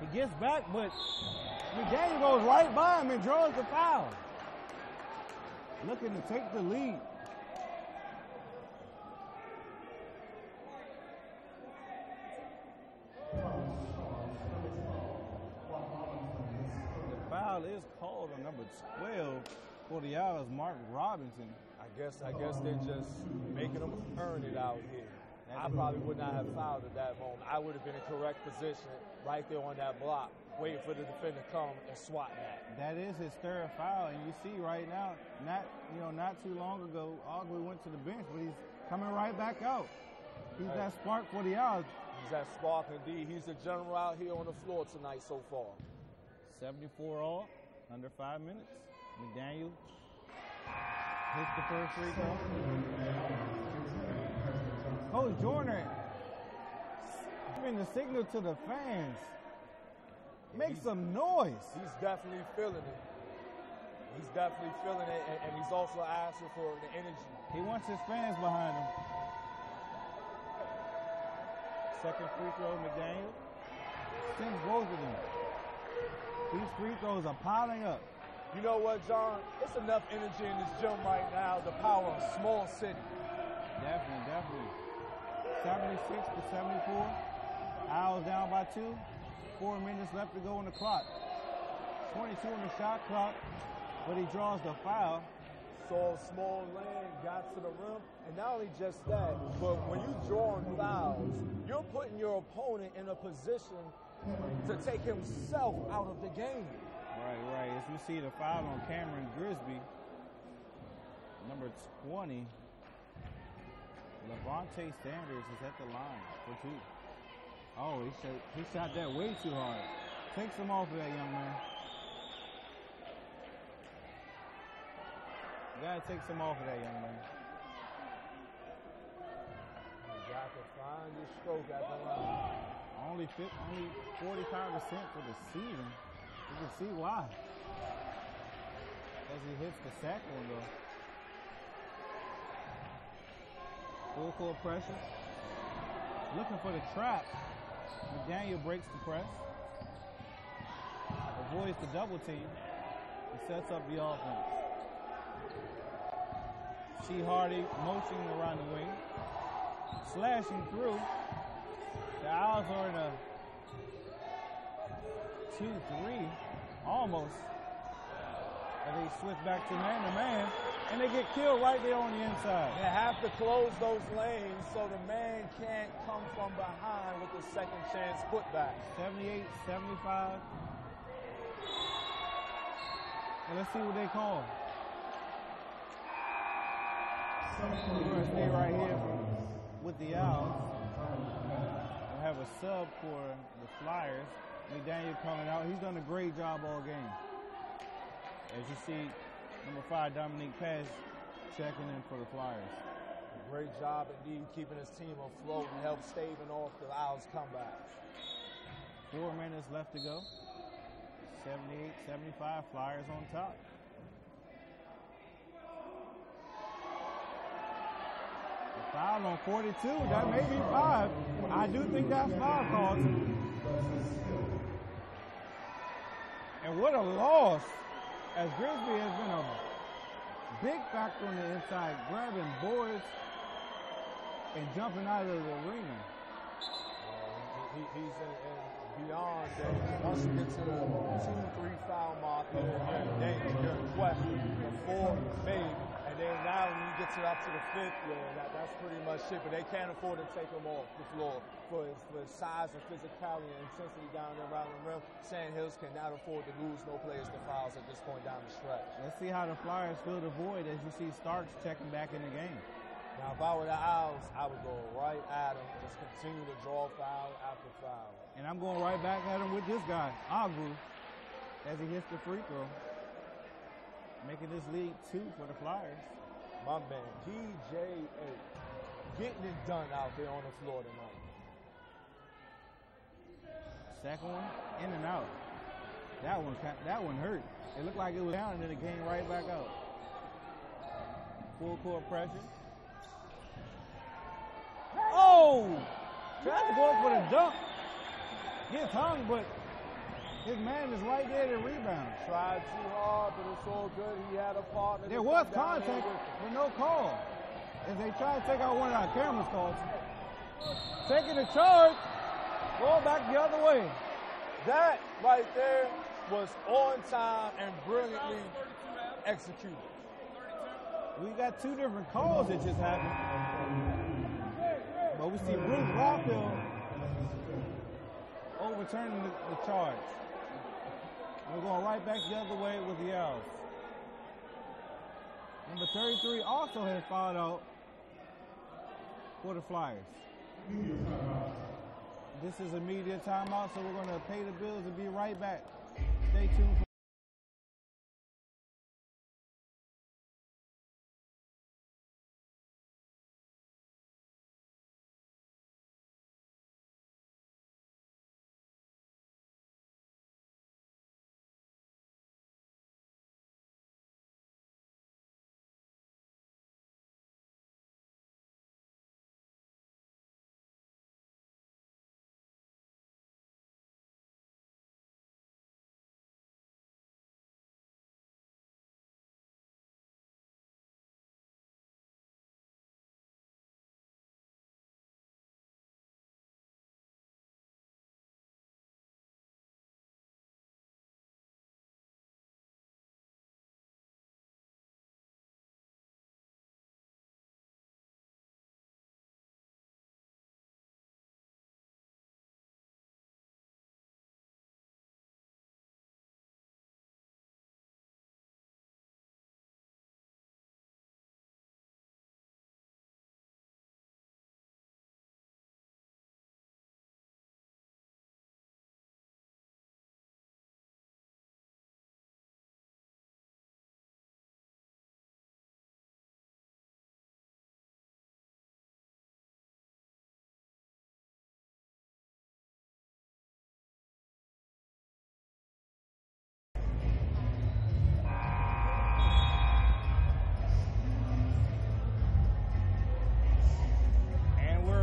He gets back, but McDaniel goes right by him and draws the foul. Looking to take the lead. The foul is called on number 12 for the Owls, Mark Robinson. I guess they're just making them earn it out here. I probably would not have fouled at that moment. I would have been in correct position right there on that block, waiting for the defender to come and swat that. That is his third foul, and you see right now, not too long ago, Augley went to the bench, but he's coming right back out. He's that spark for the Owls. He's that spark indeed. He's the general out here on the floor tonight so far. 74 all, under 5 minutes. McDaniel hits the first free throw. Coach Joyner giving the signal to the fans. Make some noise. He's definitely feeling it. He's definitely feeling it, and he's also asking for the energy. He wants his fans behind him. Second free throw, McDaniel. Sends both of them. These free throws are piling up. You know what, John? It's enough energy in this gym right now to power a small city. Definitely. 76 to 74. Owls down by 2. 4 minutes left to go on the clock. 22 on the shot clock, but he draws the foul. So a small lane got to the rim, and not only just that, but when you draw fouls, you're putting your opponent in a position to take himself out of the game. Right. As we see the foul on Cameron Grisby, number 20, Levante Sanders is at the line for 2. Oh, he shot that way too hard. Takes him off of that young man. You gotta take some off of that young man. You got to find your stroke at the line. Only 45% for the season. You can see why. As he hits the sack window. Full court pressure. Looking for the trap. McDaniel breaks the press. Avoids the double team. He sets up the offense. Shea Hardy motioning around the wing. Slashing through. The Owls are in a 2-3, almost. And they switch back to man-to-man, and they get killed right there on the inside. They have to close those lanes so the man can't come from behind with a second chance putback. 78-75. And let's see what they call. We're going to stay right here with the Owls. We'll have a sub for the Flyers. McDaniel coming out. He's done a great job all game. As you see, number 5, Dominique Pass, checking in for the Flyers. Great job indeed keeping his team afloat and help staving off the Owls' comeback. 4 minutes left to go. 78-75, Flyers on top. The foul on 42, that may be 5. I do think that's foul called. And what a loss, as Grisby has been a big factor on the inside, grabbing boards and jumping out of the arena. He's in beyond that. Once you get to the 2-3 foul mark, then you're in question. The 4, maybe. And then now when you get up to the 5th, that's pretty much it. But they can't afford to take him off the floor for his size and physicality and intensity down there around the rim. Sandhills cannot afford to lose no players to fouls at this point down the stretch. Let's see how the Flyers fill the void as you see Starks checking back in the game. Now, if I were the Owls, I would go right at him. Just continue to draw foul after foul. And I'm going right back at him with this guy, Agbu, as he hits the free throw. Making this lead 2 for the Flyers. My man, PJA, getting it done out there on the floor tonight. Second one, in and out. That one hurt. It looked like it was down and then it came right back out. Full court pressure. Oh! Tried to go up for the dunk. Gets hung, but his man is right there to rebound. Tried too hard, but it's all good. He had a partner. There was contact, but no call. As they try to take out one of our cameras calls. Taking the charge, going back the other way. That right there was on time and brilliantly executed. We got two different calls that just happened. But we see Bruce Rockhill overturning the charge. We're going right back the other way with the Owls. Number 33 also has fouled out for the Flyers. This is a media timeout, so we're going to pay the bills and be right back. Stay tuned.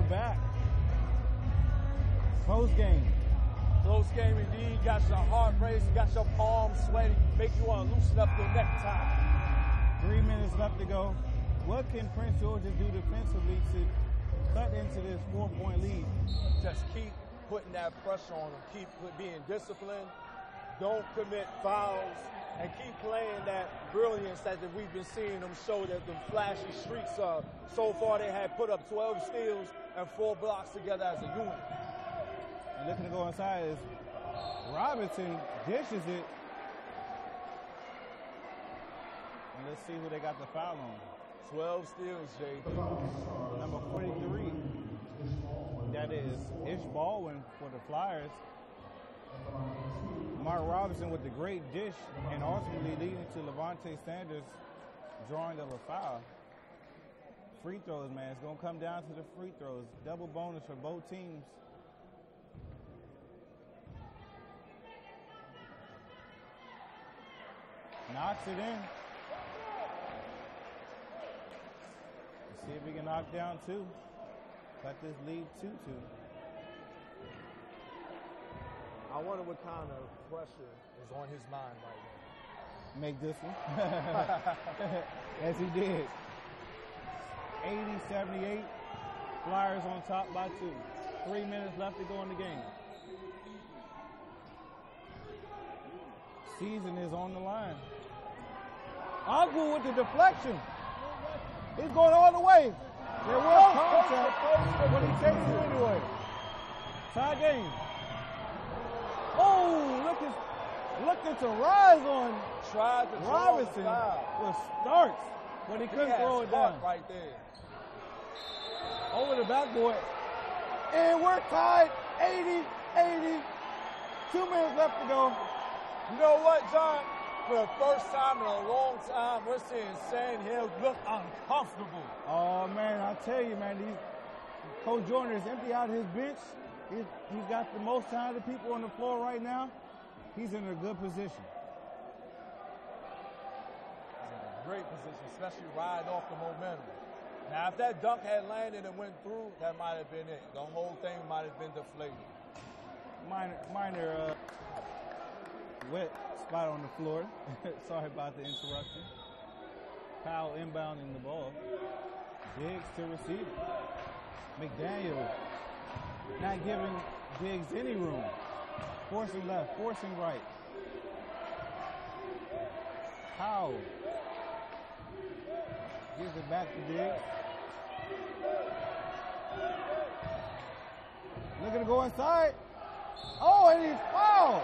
Back. Close game. Close game indeed. Got your heart racing, got your palms sweaty, make you want to loosen up your necktie. 3 minutes left to go. What can Prince George's do defensively to cut into this 4-point lead? Just keep putting that pressure on them. Keep being disciplined. Don't commit fouls. And keep playing that brilliance that we've been seeing them show, that the flashy streaks of. So far they had put up 12 steals and 4 blocks together as a unit. And looking to go inside is Robinson dishes it. And let's see who they got the foul on. 12 steals, Jay. Number 43. That is Ish Baldwin for the Flyers. Mark Robinson with the great dish and ultimately leading to Levante Sanders drawing of a foul. Free throws, man. It's going to come down to the free throws. Double bonus for both teams. Knocks it in. Let's see if we can knock down 2. Cut this lead 2-2. I wonder what kind of pressure is on his mind right now. Make this one. As he did. 80-78. Flyers on top by 2. 3 minutes left to go in the game. Season is on the line. Agu with the deflection. He's going all the way. There was contact, but he takes it anyway. Tie game. Oh, looking to rise on Robinson with Starks, but he couldn't throw it down. Right there. Over the backboard. And we're tied 80-80. 2 minutes left to go. You know what, John? For the first time in a long time, we're seeing Sandhills look uncomfortable. Oh, man, I tell you, man, Coach Jordan has emptied out his bench. He's got the most talented people on the floor right now. He's in a good position. He's in a great position, especially riding off the momentum. Now, if that dunk had landed and went through, that might have been it. The whole thing might have been deflated. Minor wet spot on the floor. Sorry about the interruption. Powell inbounding the ball. Diggs to receive it. McDaniel not giving Diggs any room. Forcing left, forcing right. Powell gives it back to Diggs. Looking to go inside. Oh, and he's fouled.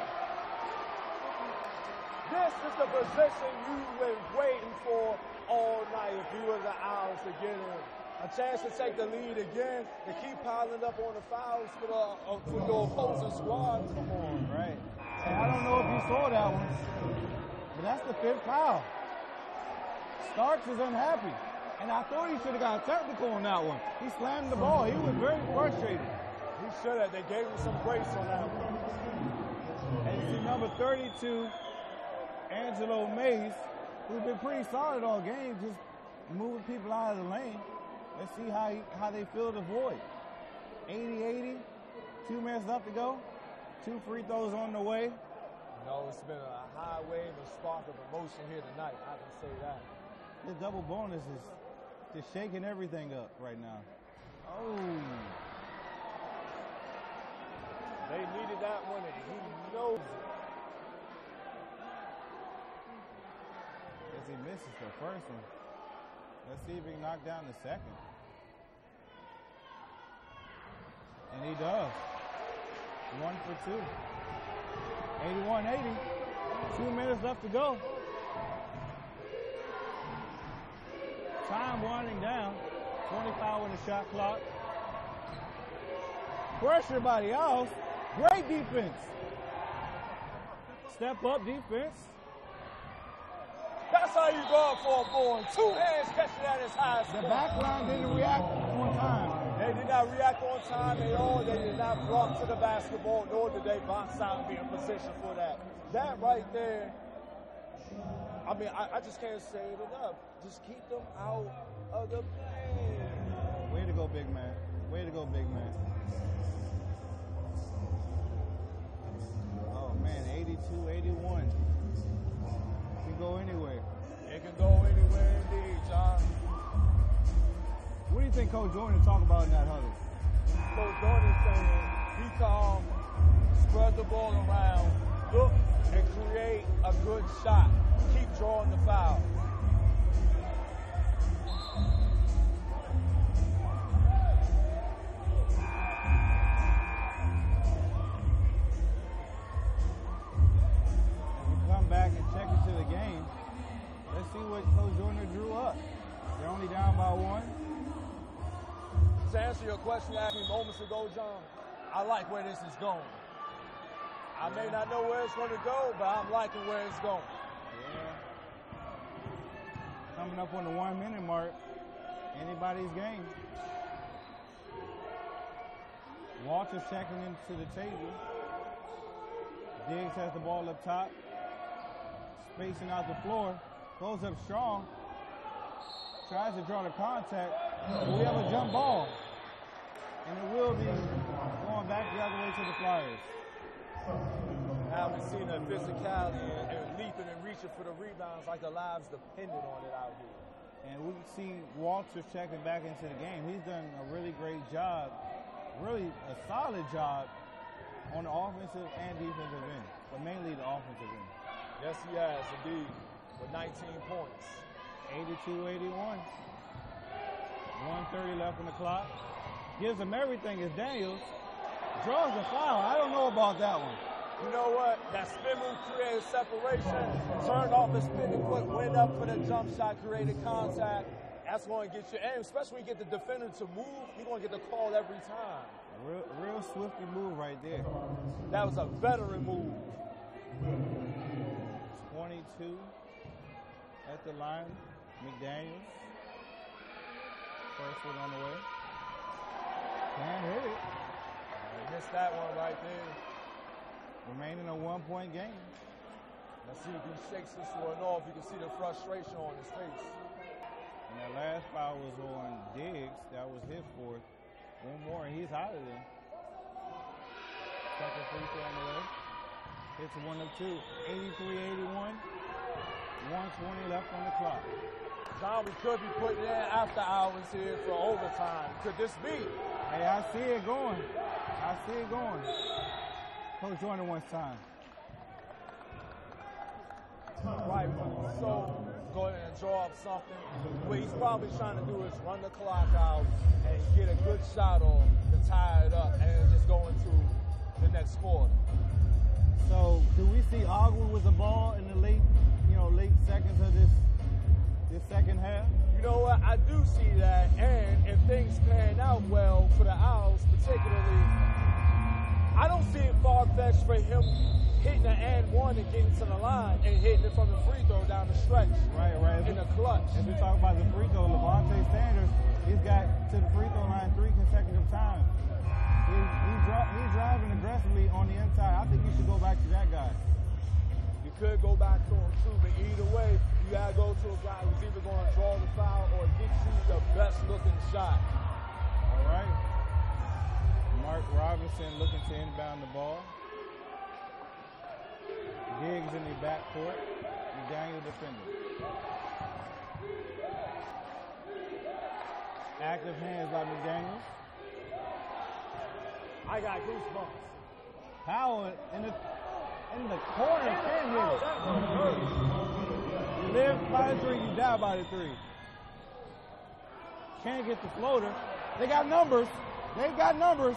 This is the position you've been waiting for all night if you were the Owls to get in. A chance to take the lead again, to keep piling up on the fouls for your opposing squad. Come on, right. And I don't know if you saw that one, but that's the 5th foul. Starks is unhappy, and I thought he should have got technical on that one. He slammed the ball. He was very frustrated. He should have. They gave him some grace on that one. And you see number 32, Angelo Mays, who's been pretty solid all game, just moving people out of the lane. Let's see how they fill the void. 80-80, 2 minutes left to go. 2 free throws on the way. You know, it's been a high wave and spark of emotion here tonight. I can say that. This double bonus is just shaking everything up right now. Oh. They needed that one, and he knows it. As he misses the first one. Let's see if he can knock down the second. And he does. 1 for 2. 81-80. 2 minutes left to go. Time winding down. 25 on the shot clock. Pressure by the Owls. Great defense. Step up defense. That's how you go for a board. 2 hands catching at his highest. The back line didn't react on time. They did not react on time at all. They did not block to the basketball, nor did they box out and be in position for that. That right there, I mean, I just can't say it enough. Just keep them out of the play. Way to go, big man. Way to go, big man. Oh, man, 82-81. Can go anywhere. It can go anywhere indeed, John. What do you think Coach Jordan talk about in that huddle? Coach Jordan saying, be calm, spread the ball around, look and create a good shot. Keep drawing the foul. Back and check into the game. Let's see what Coach Jordan drew up. They're only down by 1. To answer your question you asked me moments ago, John, I like where this is going. I may not know where it's going to go, but I'm liking where it's going. Yeah. Coming up on the 1 minute mark. Anybody's game. Walters checking into the table. Diggs has the ball up top. Spacing out the floor, goes up strong, tries to draw the contact, but we have a jump ball. And it will be going back the other way to the Flyers. Now we've seen the physicality and leaping and reaching for the rebounds like the lives depended on it out here. And we see Walters checking back into the game. He's done a really great job, really a solid job on the offensive and defensive end, but mainly the offensive end. Yes, he has, indeed, with 19 points. 82-81. 1:30 left on the clock. Gives him everything as Daniels draws the foul. I don't know about that one. You know what? That spin move created separation, turned off the spinning foot, went up for the jump shot, created contact. That's going to get you, and especially when you get the defender to move, you're going to get the call every time. Real swifty move right there. That was a veteran move. 22 at the line. McDaniels. First one on the way. Can't hit it. This that one right there. Remaining a 1-point game. Let's see if he shakes this one off. You can see the frustration on his face. And that last foul was on Diggs. That was his fourth. One more, and he's out of there. Second free throw on the way. Hits one of two. 83-81. 1:20 left on the clock. John, we could be putting in after hours here for overtime. Could this be? Hey, I see it going. I see it going. Coach Jordan wants time. Right, so go ahead and draw up something. What he's probably trying to do is run the clock out and get a good shot on to tie it up and just go into the next quarter. So, do we see Ogwood with the ball in the late seconds of this second half? You know what? I do see that, and if things pan out well for the Owls, particularly, I don't see it far-fetched for him hitting an and one and getting to the line and hitting it from the free throw down the stretch. Right. In the clutch. As we talk about the free throw, Levante Sanders, he's got to the free throw line 3 consecutive times. He's driving aggressively on the inside. I think you should go back to that guy. You could go back to him too, but either way, you gotta go to a guy who's either going to draw the foul or get you the best looking shot. All right. Mark Robinson looking to inbound the ball. Diggs in the backcourt. McDaniel defending. Active hands by McDaniel. I got goosebumps. Powell in the corner can't hit it. You live by the 3, you die by the 3. Can't get the floater. They got numbers. They've got numbers.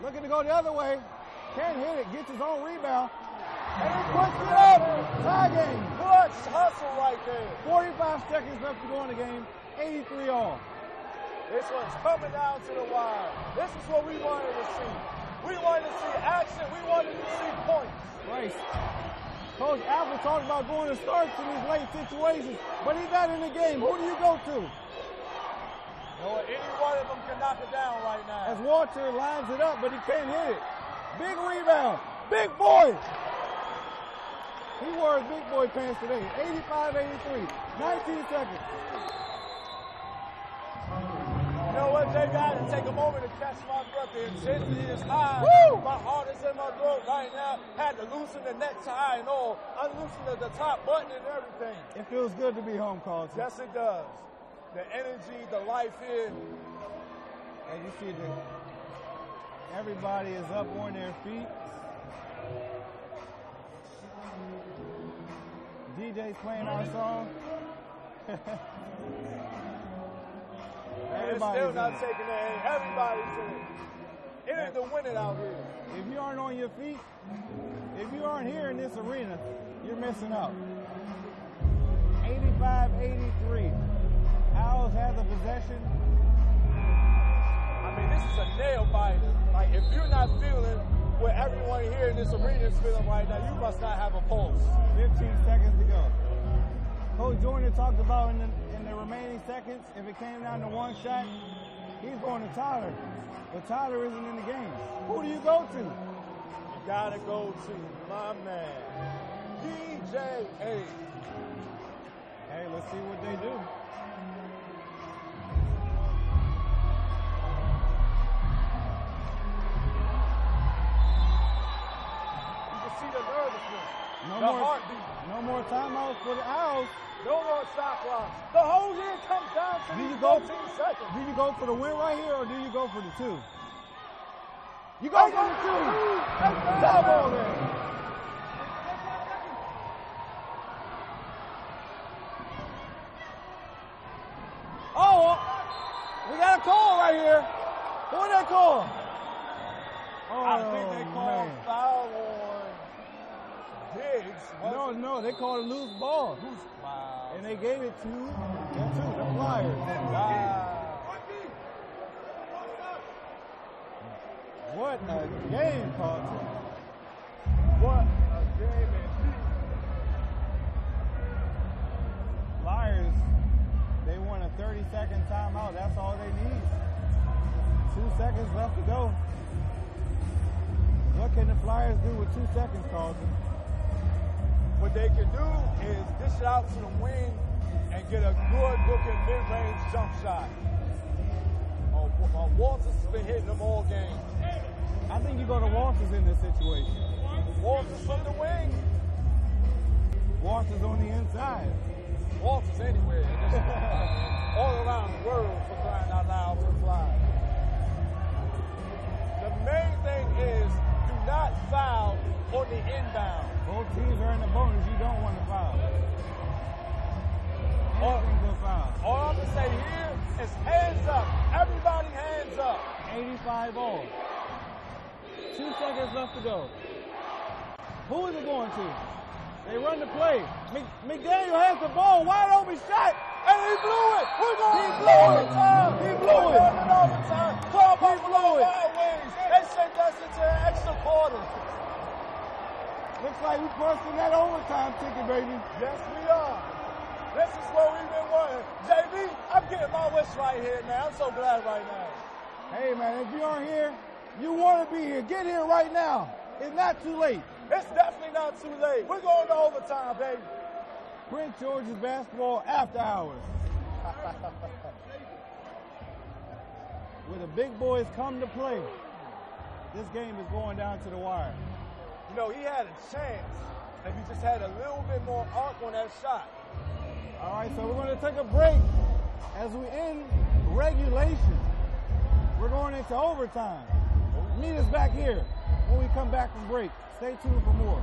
Looking to go the other way. Can't hit it. Gets his own rebound. And he puts it up. Tie game. Clutch hustle right there. 45 seconds left to go in the game. 83 all. This one's coming down to the wire. This is what we wanted to see. We wanted to see action. We wanted to see points. Right. Coach Apple talked about going to starts in these late situations, but he's not in the game. Who do you go to? You know what? Any one of them can knock it down right now. As Walter lines it up, but he can't hit it. Big rebound. Big boy. He wore his big boy pants today. 85-83. 19 seconds. You know what, Jay? Got to take a moment to catch my breath. The intensity is high. Woo! My heart is in my throat right now. Had to loosen the necktie and all. Unloosen the top button and everything. It feels good to be home, Carlton. Yes, it does. The energy, the life here. And you see everybody is up on their feet. DJ's playing our song. Everybody's still not taking the aim. Everybody's in it. It is to win it out here. If you aren't on your feet, if you aren't here in this arena, you're missing out. 85-83. Owls have the possession. I mean, this is a nail biter. Like, if you're not feeling what everyone here in this arena is feeling right now, you must not have a pulse. 15 seconds to go. Coach Jordan talked about in the remaining seconds, if it came down to one shot, he's going to Tyler. But Tyler isn't in the game. Who do you go to? You got to go to my man, DJ A. Hey, let's see what they do. You can see the nervousness, heartbeat. No more timeouts for the Owls. No more shot clock. The whole year comes down to these 14 seconds. Do you go for the win right here, or do you go for the 2? You go for the 2. Double there. Oh, we got a call right here. Who did that call? Oh, I think they called foul on Diggs. No, they called a loose ball. Wow. And they gave it to the Flyers. Wow. What a game, Carlton. What a game indeed. Flyers, they want a 30-second timeout. That's all they need. 2 seconds left to go. What can the Flyers do with 2 seconds, Carlton? What they can do is dish it out to the wing and get a good-looking mid-range jump shot. Walters has been hitting them all game. I think you go to Walters in this situation. Walters from the wing. Walters on the inside. Walters anywhere. All around the world, for crying out loud, for Flyers. The main thing is do not foul on the inbound. Both teams are in the bonus. You don't want to foul. All I'm going to say here is hands up. Everybody hands up. 85 all. 2 seconds left to go. Who is it going to? They run the play. McDaniel has the ball. Wide open shot. And he blew it. We're going to overtime. He blew it. Overtime. Call Buffalo Wild Wings. They sent us into an extra quarter. Looks like we're busting that overtime ticket, baby. Yes, we are. This is what we've been wanting. JB, I'm getting my wish right here, man. I'm so glad right now. Hey, man, if you aren't here, you want to be here. Get here right now. It's not too late. It's definitely not too late. We're going to overtime, baby. Prince George's basketball after hours. Where the big boys come to play. This game is going down to the wire. You know, he had a chance if he just had a little bit more arc on that shot. All right, so we're going to take a break as we end regulation. We're going into overtime. Meet us back here when we come back from break. Stay tuned for more.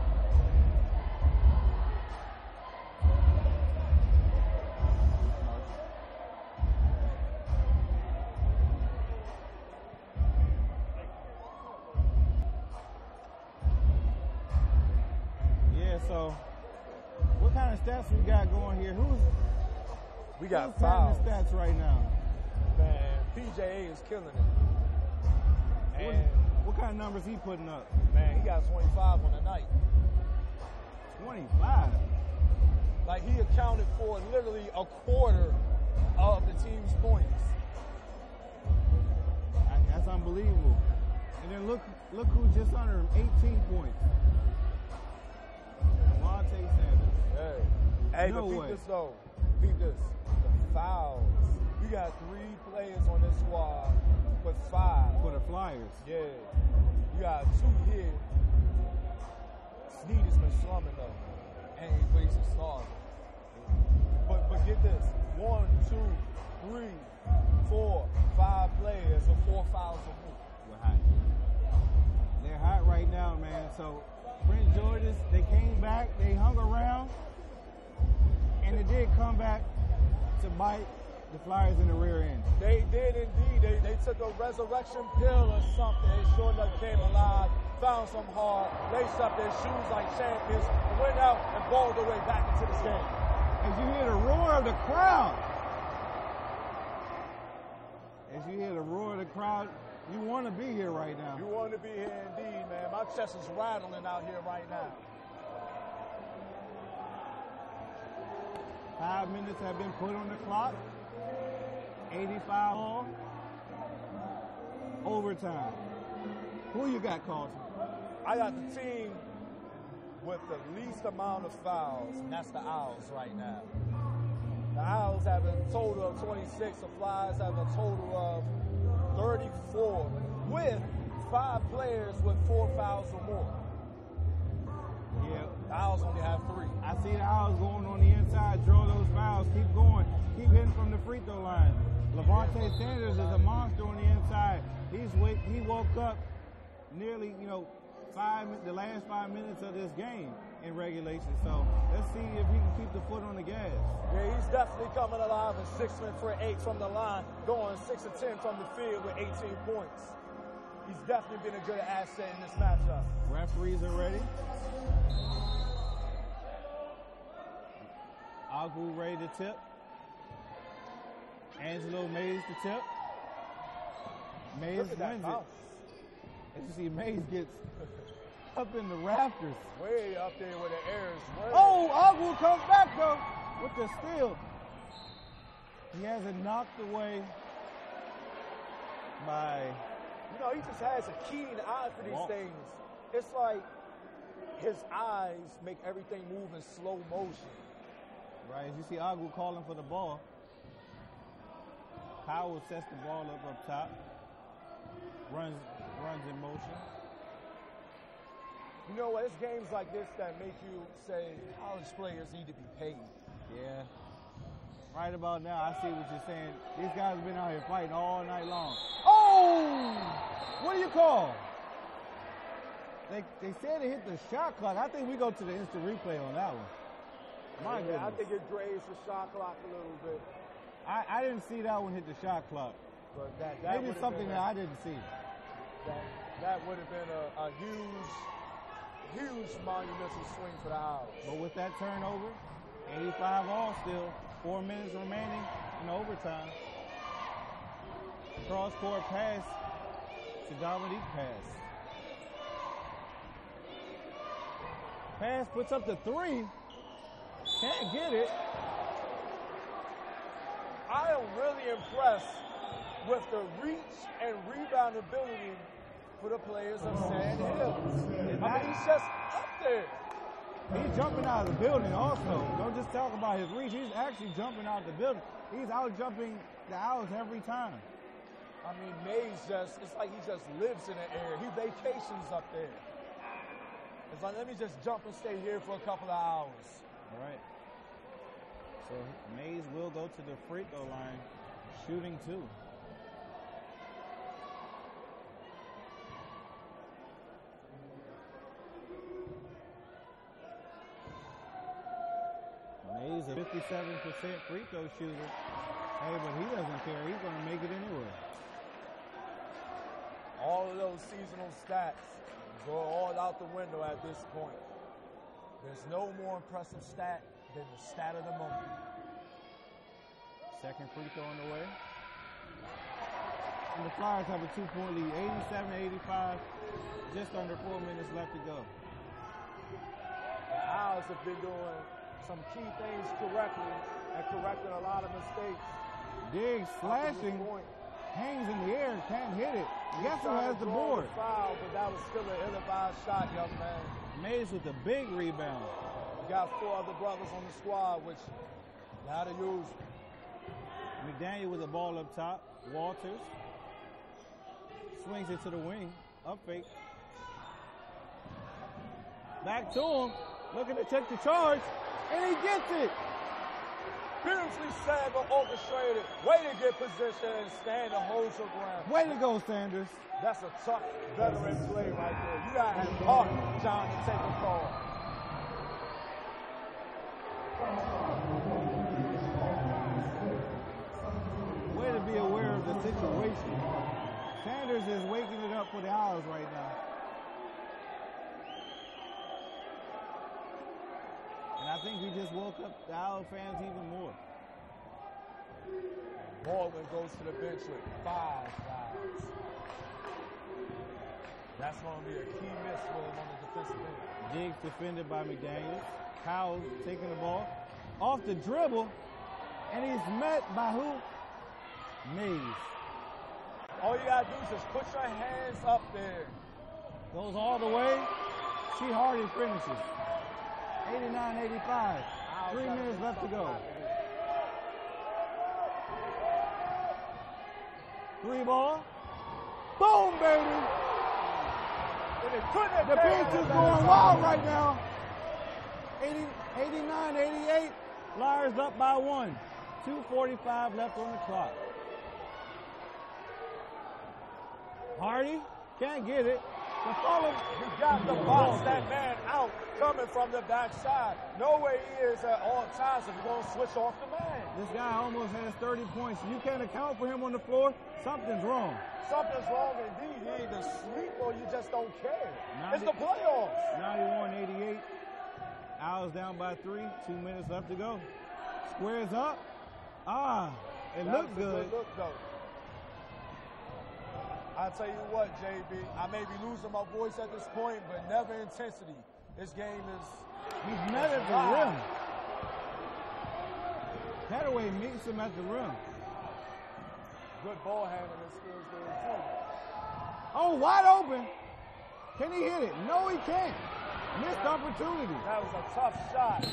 Yeah, so what kind of stats we got going here? We got who's fouls. The stats right now? Man, PJA is killing it. And what kind of numbers he putting up? Man, he got 25 on the night. 25? Like, he accounted for literally a quarter of the team's points. That's unbelievable. And then look who's just under him, 18 points. Monte Sanders. Hey, no but way. Peep this though. Peep this. The fouls. We got 3 players on this squad with 5. For the Flyers. Yeah. You got 2 here. Snead has been slumming though. And he's a starter. But get this. 1, 2, 3, 4, 5 players with 4 fouls or more. We're hot. They're hot right now, man. So Prince George's, they came back, they hung around, and it did come back to bite the Flyers in the rear end. They did indeed. They took a resurrection pill or something. They sure enough came alive, found some hard, laced up their shoes like champions, and went out and balled their way back into this game. As you hear the roar of the crowd, you want to be here right now. You want to be here indeed, man. My chest is rattling out here right now. 5 minutes have been put on the clock. 85 all. Overtime. Who you got, Carlton? I got the team with the least amount of fouls, and that's the Owls right now. The Owls have a total of 26. The Flyers have a total of 34, with 5 players with 4 fouls or more. Yeah. The Owls only have 3. I see the Owls going on the inside, draw those fouls, keep going, keep hitting from the free throw line. Levante Sanders is a monster on the inside. He woke up nearly, the last 5 minutes of this game in regulation. So let's see if he can keep the foot on the gas. Yeah, he's definitely coming alive and 6 for 8 from the line, going 6 of 10 from the field with 18 points. He's definitely been a good asset in this matchup. Referees are ready. Agu ready to tip. Angelo Mays to tip. Mays wins it. As you see, Mays gets up in the rafters. Way up there where the air is way. Oh, Agu comes back though with the steal. He has it knocked away by... He just has a keen eye for these things. it's like his eyes make everything move in slow motion. Right, as you see Agu calling for the ball. Powell sets the ball up top. Runs in motion. You know what? It's games like this that make you say college players need to be paid. Yeah. Right about now, I see what you're saying. These guys have been out here fighting all night long. Oh! What do you call? They said it hit the shot clock. I think we go to the instant replay on that one. My goodness. I think it grazed the shot clock a little bit. I didn't see that one hit the shot clock. But that maybe it's something that I didn't see. That would have been a huge monumental swing for the Owls. But with that turnover, 85 all still, 4 minutes remaining in overtime. Cross-court pass to Dominique pass. Pass puts up the 3. Can't get it. I am really impressed with the reach and rebound ability for the players of Sandhills. I mean, he's just up there. He's jumping out of the building also. Don't just talk about his reach. He's actually jumping out of the building. He's out jumping the Owls every time. I mean, Mays it's like he just lives in the air. He vacations up there. It's like, let me just jump and stay here for a couple of hours. All right. So Mays will go to the free throw line, shooting 2. Mays a 57% free throw shooter. Hey, but he doesn't care. He's going to make it anyway. All of those seasonal stats go all out the window at this point. There's no more impressive stat than the stat of the moment. Second free throw on the way. And the Flyers have a 2-point lead, 87-85, just under 4 minutes left to go. The Owls have been doing some key things correctly and correcting a lot of mistakes. Diggs slashing, hangs in the air, can't hit it. Guess who has the board? Foul, but that was still an ill-advised shot, young man. Mays with a big rebound. You got 4 other brothers on the squad, which you how to use. McDaniel with the ball up top. Walters swings it to the wing. Up fake. Back to him. Looking to take the charge. And he gets it. Beautifully said but orchestrated. Way to get position and stand and hold your ground. Way to go, Sanders. That's a tough veteran play right there. You got to have heart, John, to take a call. Way to be aware of the situation. Sanders is waking it up for the Owls right now. And I think he just woke up the Owl fans even more. Baldwin goes to the bench with 5 fouls. That's going to be a key miss for him on the defensive end. Diggs defended by McDaniel. Powell taking the ball off the dribble, and he's met by who? Mays. All you got to do is just put your hands up there. Goes all the way. She Hardy finishes. 89-85. 3 minutes left to go. 3 ball. Boom, baby. The bench is going wild right now. 89-88. Flyers up by 1. 2:45 left on the clock. Hardy can't get it. The follow. You got to box that man out coming from the backside. Know where he is at all times if you're going to switch off the man. This guy almost has 30 points. You can't account for him on the floor. Something's wrong. Something's wrong indeed. You either sleep or you just don't care. It's the playoffs. 91-88. Owls down by 3. 2 minutes left to go. Squares up. It looked good. Look, though. I'll tell you what, JB, I may be losing my voice at this point, but never intensity. This game is... He's met at the rim. Hathaway meets him at the rim. Good ball handling skills there, too. Oh, wide open. Can he hit it? No, he can't. Missed opportunity. That was a tough shot.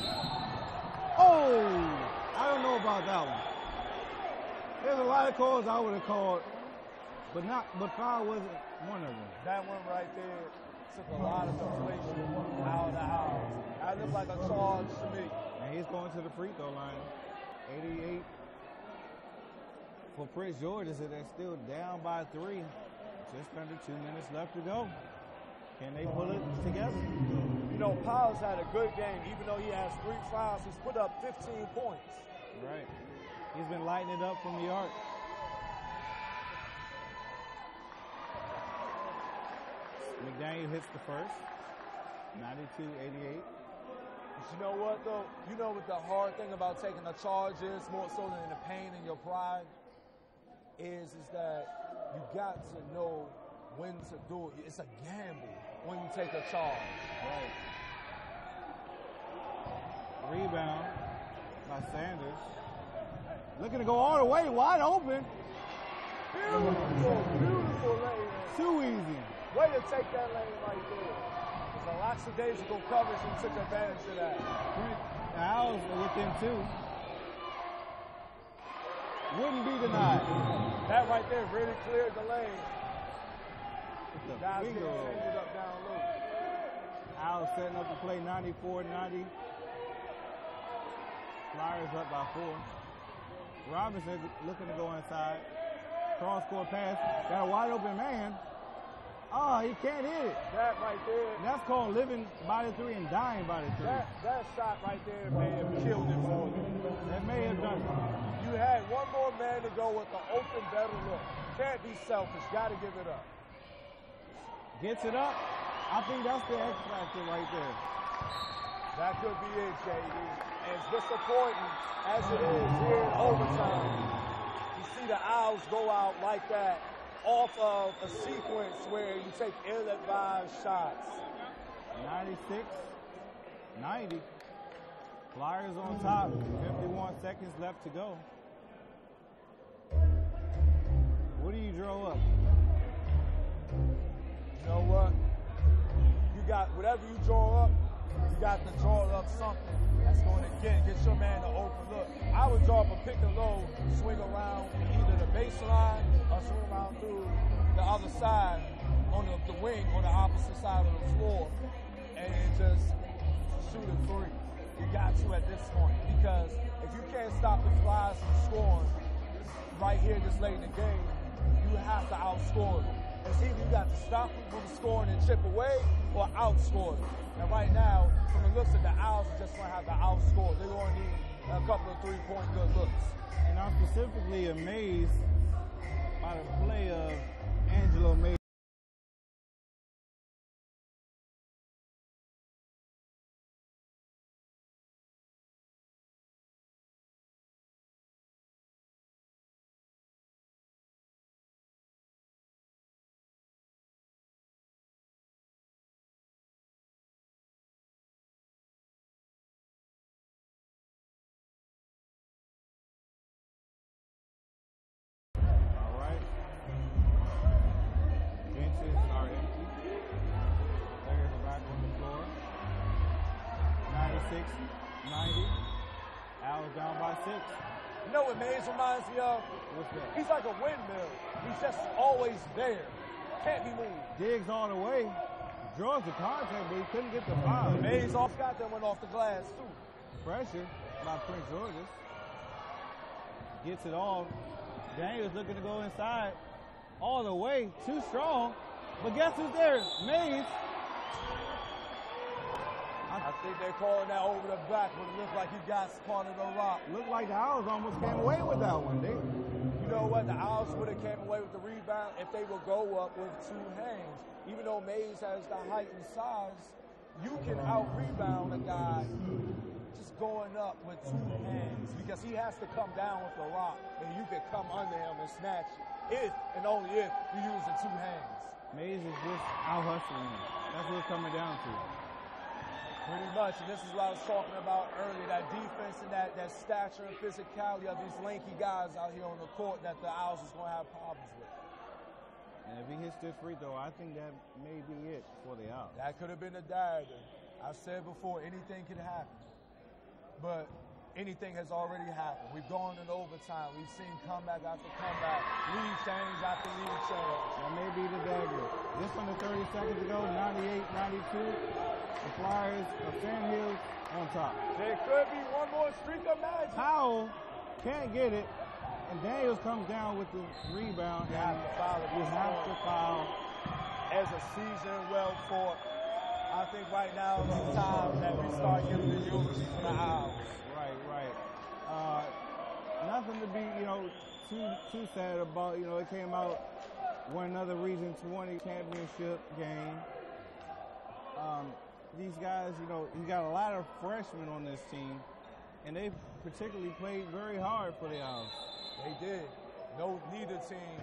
Oh, I don't know about that one. There's a lot of calls I would have called, but foul wasn't one of them. That one right there took a lot of deflation out of the house. That looked like a charge to me. And he's going to the free throw line. 88 for Prince George. So they're still down by 3. Just under 2 minutes left to go. Can they pull it together? You know, Powell's had a good game. Even though he has 3 fouls, he's put up 15 points. Right. He's been lighting it up from the arc. McDaniel hits the first. 92-88. But you know what, though? You know what the hard thing about taking a charge is, more so than the pain and your pride, is that you got to know when to do it. It's a gamble when you take a charge. Right. Rebound by Sanders. Looking to go all the way, wide open. Beautiful lane. Too easy. Way to take that lane right there. It's a lackadaisical coverage and took advantage of that. The Owls are within 2. Wouldn't be denied. That right there really cleared the lane. It's a Guys finger getting roll. ended up down low. Owls setting up the play 94-90. Flyers up by 4. Robinson looking to go inside. Cross-court pass. Got a wide open man. Oh, he can't hit it. That right there. That's called living by the 3 and dying by the 3. That shot right there may have killed it for you. That may have done it. You had one more man to go with the open, better look. Can't be selfish. Got to give it up. Gets it up. I think that's the X factor right there. That could be it, JD. As disappointing as it is here in overtime, you see the Owls go out like that off of a sequence where you take ill-advised shots. 96-90. Flyers on top. 51 seconds left to go. What do you draw up? You know what? You got whatever you draw up, you got to draw up something that's going to get your man to open look. I would draw up a pick and roll, swing around either the baseline or swing around through the other side on the wing on the opposite side of the floor and just shoot a 3. You got to at this point, because if you can't stop the Flyers from scoring right here this late in the game, you have to outscore them. It's either you got to stop them from scoring and chip away or outscore them. And right now, from the looks of the Owls, are just going to have to outscore. They're going to need a couple of 3-point good looks. And I'm specifically amazed by the play of Angelo Mays. Down by 6. You know what Mays reminds me of? What's that? He's like a windmill. He's just always there. Can't be moved. Digs all the way. Draws the contact, but he couldn't get the foul. Mays off got that one off the glass, too. Pressure by Prince George's. Gets it off. Daniels looking to go inside. All the way. Too strong. But guess who's there? Mays. I think they're calling that over the back, but it looked like he got part of the rock. Looked like the Owls almost came away with that one. You know what? The Owls would have came away with the rebound if they would go up with 2 hands. Even though Mays has the height and size, you can out-rebound a guy just going up with 2 hands because he has to come down with the rock, and you can come under him and snatch it, if and only if you use the 2 hands. Mays is just out-hustling him. That's what it's coming down to. Pretty much, and this is what I was talking about earlier, that defense and that stature and physicality of these lanky guys out here on the court that the Owls is going to have problems with. And if he hits this free throw, I think that may be it for the out. That could have been a dagger. I've said before, anything can happen. But anything has already happened. We've gone in overtime. We've seen comeback after comeback, lead change after lead change. That may be the dagger. Just under 30 seconds ago, 98-92. The Flyers of Sandhills on top. There could be one more streak of magic. Powell can't get it, and Daniels comes down with the rebound. You have to foul it. You have to foul. As a season well fought, I think right now is the time that we start giving the eulogy to the Owls. Right. Nothing to be, too sad about. It came out won another Region 20 championship game. These guys, you got a lot of freshmen on this team, and they particularly played very hard for the Owls. They did. Neither team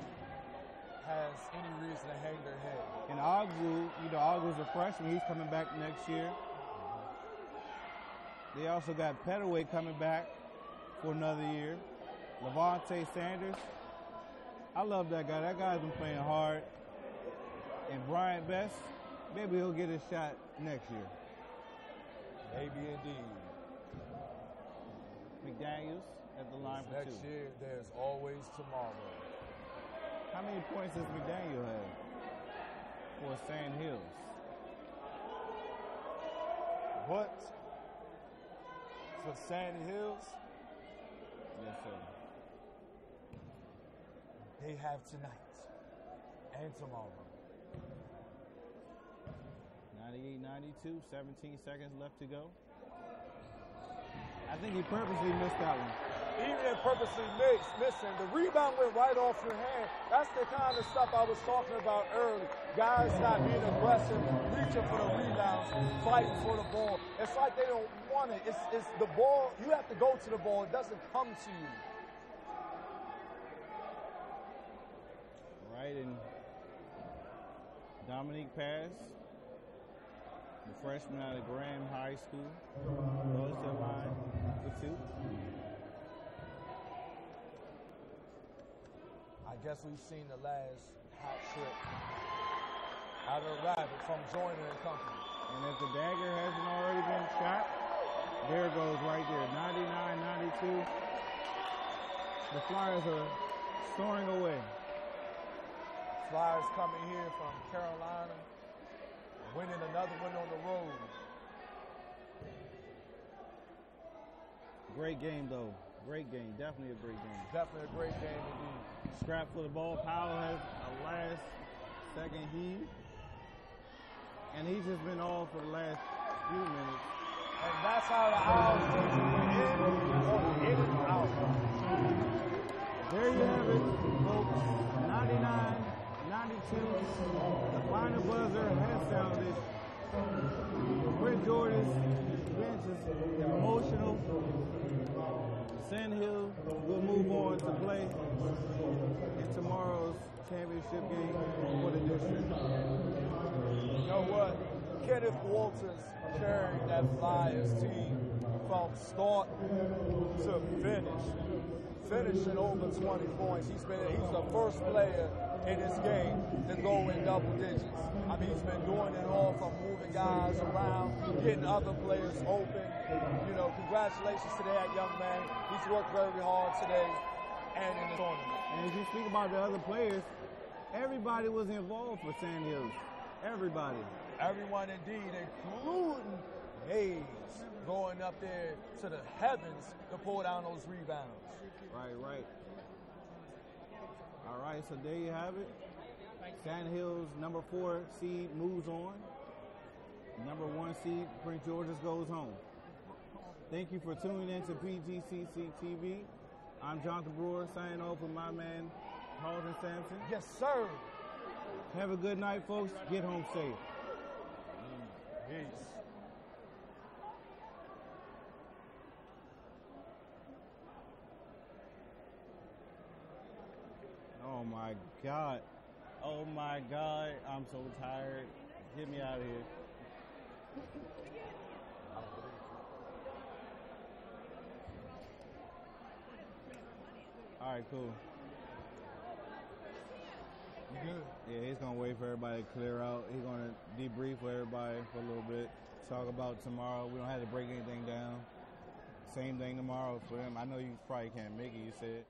has any reason to hang their head. And Oglu's a freshman. He's coming back next year. They also got Petaway coming back for another year. Levante Sanders. I love that guy. That guy's been playing hard. And Bryant Best, maybe he'll get his shot next year. Maybe indeed. McDaniels at the line for next 2. Year, there's always tomorrow. How many points does McDaniel have for Sandhills? What? For Sandhills? Yes, sir. They have tonight and tomorrow. 98-92, 17 seconds left to go. I think he purposely missed that one. Even if purposely missing, the rebound went right off your hand. That's the kind of stuff I was talking about earlier. Guys not being aggressive, reaching for the rebounds, fighting for the ball. It's like they don't want it. It's the ball. You have to go to the ball. It doesn't come to you. Right, and Dominique Pass, the freshman out of Graham High School, goes to the line for 2. I guess we've seen the last hot trick out of Rabbit from Joyner and Company. And if the dagger hasn't already been shot, there it goes right there, 99-92. The Flyers are soaring away. Flyers coming here from Carolina, winning another win on the road. Great game, though. Great game. Definitely a great game. Definitely a great game indeed. Scrap for the ball. Powell has a last-second heave. And he's just been off for the last few minutes. And that's how the Owls in and out. There you have it, folks. 99-92. The final buzzer has sounded. Brent Jordan's bench is emotional. Sandhill will move on to play in tomorrow's championship game for the district. You know what? Kenneth Walters carrying that Flyers team from start to finish. Finishing over 20 points. He's the first player in this game to go in double digits. I mean, he's been doing it all from moving guys around, getting other players open. Congratulations to that young man. He's worked very hard today and in the tournament. And as you speak about the other players, everybody was involved for Sandhills. Everybody. Everyone indeed, including Hayes, going up there to the heavens to pull down those rebounds. Right. All right, so there you have it. Sandhills, number 4 seed, moves on. Number 1 seed, Prince George's, goes home. Thank you for tuning in to PGCC TV. I'm Jonathan Brewer, signing off with my man, Carlton Sampson. Yes, sir. Have a good night, folks. Get home safe. Peace. Oh my God. Oh my God. I'm so tired. Get me out of here. All right, cool. You good? Yeah, he's going to wait for everybody to clear out. He's going to debrief with everybody for a little bit, talk about tomorrow. We don't have to break anything down. Same thing tomorrow for him. I know you probably can't make it, you said.